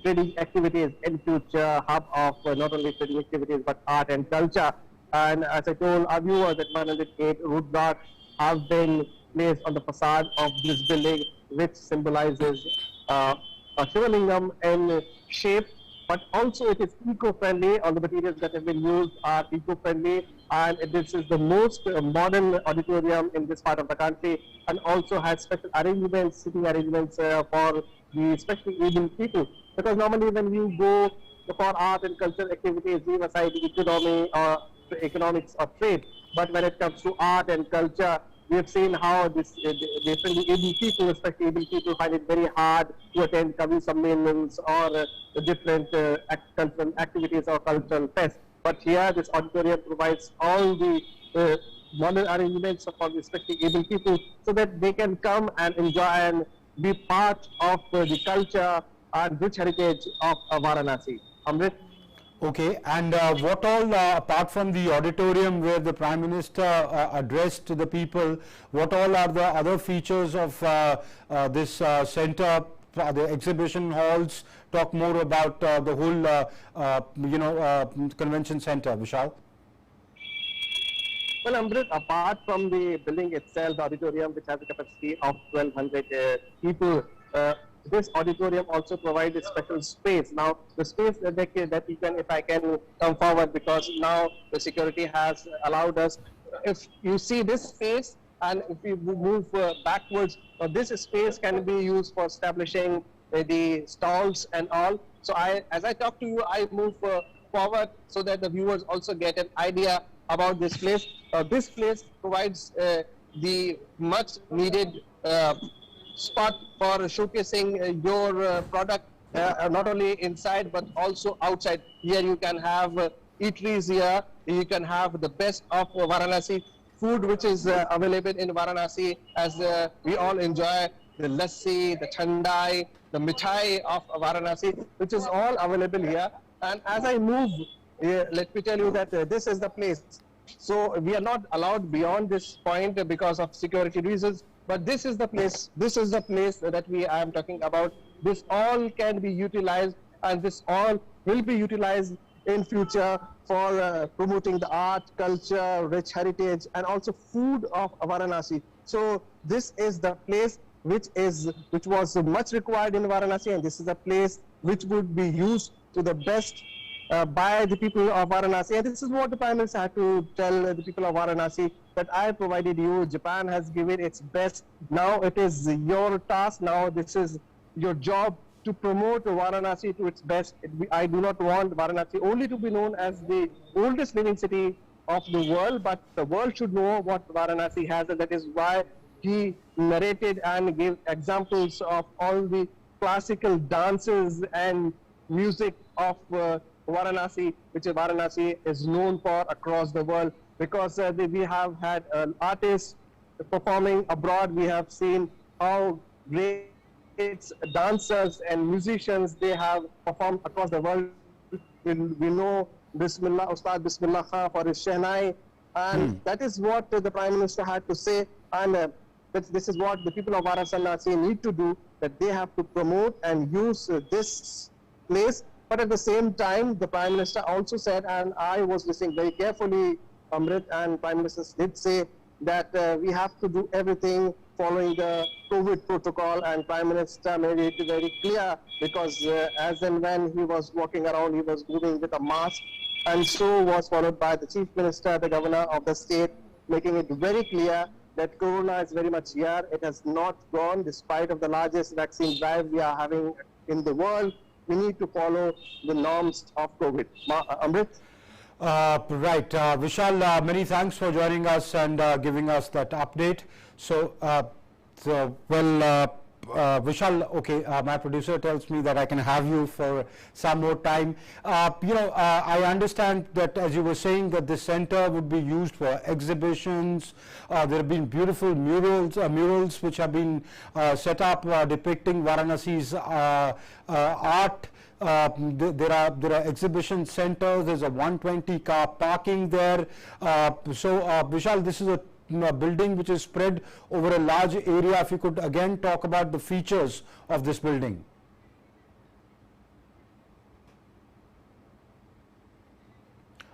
trading activities in future, hub of not only trading activities but art and culture. And as I told our viewers, that 108 Rudraksh have been placed on the facade of this building, which symbolizes a Shivalingam in shape, but also it is eco-friendly. All the materials that have been used are eco-friendly, and this is the most modern auditorium in this part of the country, and also has special arrangements, sitting arrangements for the especially able people. Because normally when we go for art and cultural activities, leave aside the economy or economics or trade, but when it comes to art and culture, we have seen how this different able people, especially able people, find it very hard to attend Kavi Sammelans or different cultural activities or cultural fests. But here, this auditorium provides all the modern arrangements for the especially able people, so that they can come and enjoy and be part of the culture and rich heritage of Varanasi. Amrit? Okay, and what all, apart from the auditorium where the Prime Minister addressed the people, what all are the other features of this center, the exhibition halls? Talk more about the whole, convention center, Vishal. Well, Amrit, apart from the building itself, the auditorium, which has a capacity of 1,200 people, this auditorium also provides a special space. Now, the space that you can, if I can come forward, because now the security has allowed us, if you see this space, and if we move backwards, this space can be used for establishing the stalls and all. So as I talk to you, I move forward so that the viewers also get an idea about this place. This place provides the much needed spot for showcasing your product, not only inside but also outside. Here you can have eateries here, you can have the best of Varanasi, food which is available in Varanasi, as we all enjoy the lassi, the thandai, the mithai of Varanasi, which is all available here. And as I move, let me tell you that this is the place. So we are not allowed beyond this point because of security reasons. But this is the place. This is the place that I am talking about. This all can be utilized, and this all will be utilized in future for promoting the art, culture, rich heritage, and also food of Varanasi. So this is the place which was much required in Varanasi, and this is a place which would be used to the best by the people of Varanasi. And this is what the Prime Minister had to tell the people of Varanasi, that I provided you, Japan has given its best. Now it is your task, now this is your job to promote Varanasi to its best. I do not want Varanasi only to be known as the oldest living city of the world, but the world should know what Varanasi has, and that is why he narrated and gave examples of all the classical dances and music of Varanasi, which Varanasi is known for across the world, because we have had artists performing abroad. We have seen how great dancers and musicians they have performed across the world. We know Bismillah, Ustad Bismillah Khan for his Shehnai, and that is what the Prime Minister had to say, and this is what the people of Varanasi need to do, that they have to promote and use this place. But at the same time, the Prime Minister also said, and I was listening very carefully, Amrit, and Prime Minister did say that we have to do everything following the COVID protocol, and Prime Minister made it very clear, because as and when he was walking around, he was moving with a mask, and so was followed by the Chief Minister, the Governor of the state, making it very clear that Corona is very much here. It has not gone, despite of the largest vaccine drive we are having in the world. We need to follow the norms of COVID. Amrit? Right, Vishal, many thanks for joining us and giving us that update. So, Vishal, okay, my producer tells me that I can have you for some more time. I understand that, as you were saying, that this center would be used for exhibitions. There have been beautiful murals which have been set up depicting Varanasi's art. There are exhibition centers. There's a 120 car parking there. Vishal, this is a building which is spread over a large area. If you could again talk about the features of this building.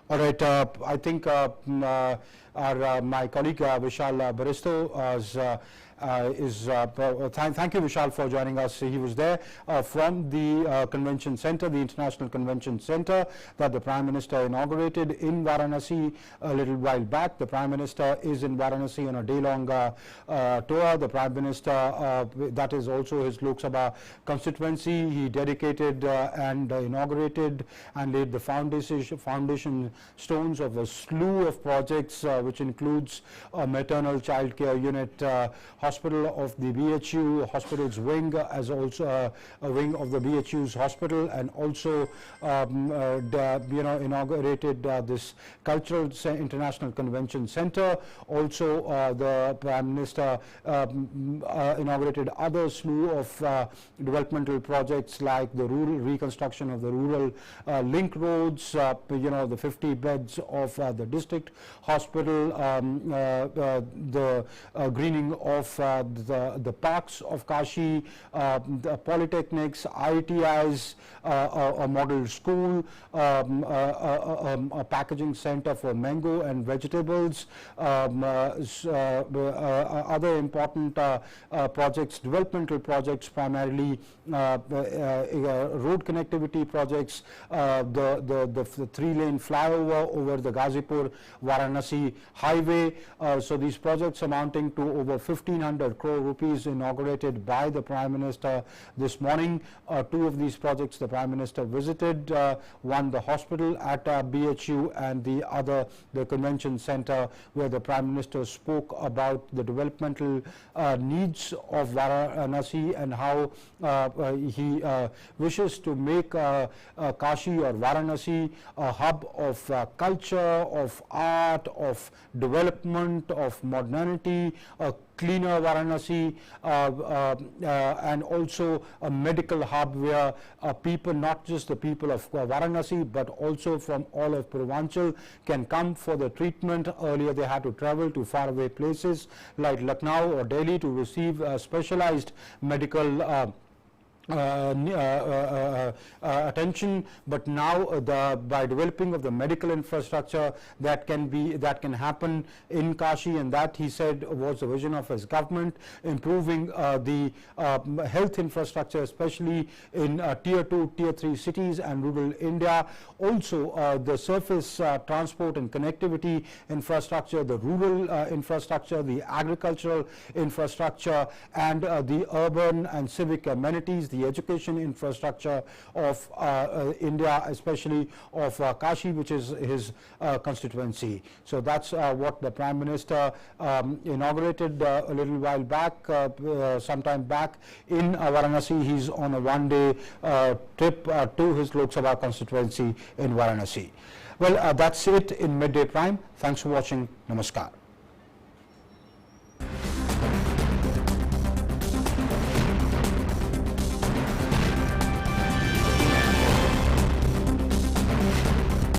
All right, I think my colleague Vishal Baristo thank you, Vishal, for joining us. He was there from the convention center, the International Convention Center that the Prime Minister inaugurated in Varanasi a little while back. The Prime Minister is in Varanasi on a day-long tour. The Prime Minister, that is also his Lok Sabha constituency. He dedicated and inaugurated and laid the foundation stones of a slew of projects, which includes a maternal child care unit, hospital of the BHU hospital's wing, as also a wing of the BHU's hospital, and also inaugurated this Cultural International Convention Center. Also, the Prime Minister inaugurated other slew of developmental projects like the rural reconstruction of the rural link roads, the 50 beds of the district hospital, the greening of the parks of Kashi, the polytechnics, ITIs, a model school, a packaging center for mango and vegetables, other important projects, developmental projects, primarily road connectivity projects, the 3-lane flyover over the Ghazipur-Varanasi highway. So these projects amounting to over 1,500 crore rupees inaugurated by the Prime Minister this morning. Two of these projects the Prime Minister visited, one the hospital at BHU and the other the convention center, where the Prime Minister spoke about the developmental needs of Varanasi and how he wishes to make Kashi or Varanasi a hub of culture, of art, of development, of modernity, a cleaner Varanasi, and also a medical hub where people, not just the people of Varanasi, but also from all of Purvanchal, can come for the treatment. Earlier they had to travel to faraway places like Lucknow or Delhi to receive specialized medical attention, but now by developing of the medical infrastructure that can happen in Kashi, and that, he said, was the vision of his government, improving the health infrastructure, especially in tier 2, tier 3 cities and rural India. Also the surface transport and connectivity infrastructure, the rural infrastructure, the agricultural infrastructure, and the urban and civic amenities, the education infrastructure of India, especially of Kashi, which is his constituency. So that's what the Prime Minister inaugurated a little while back, sometime back in Varanasi. He's on a one-day trip to his Lok Sabha constituency in Varanasi. Well, that's it in Midday Prime. Thanks for watching. Namaskar.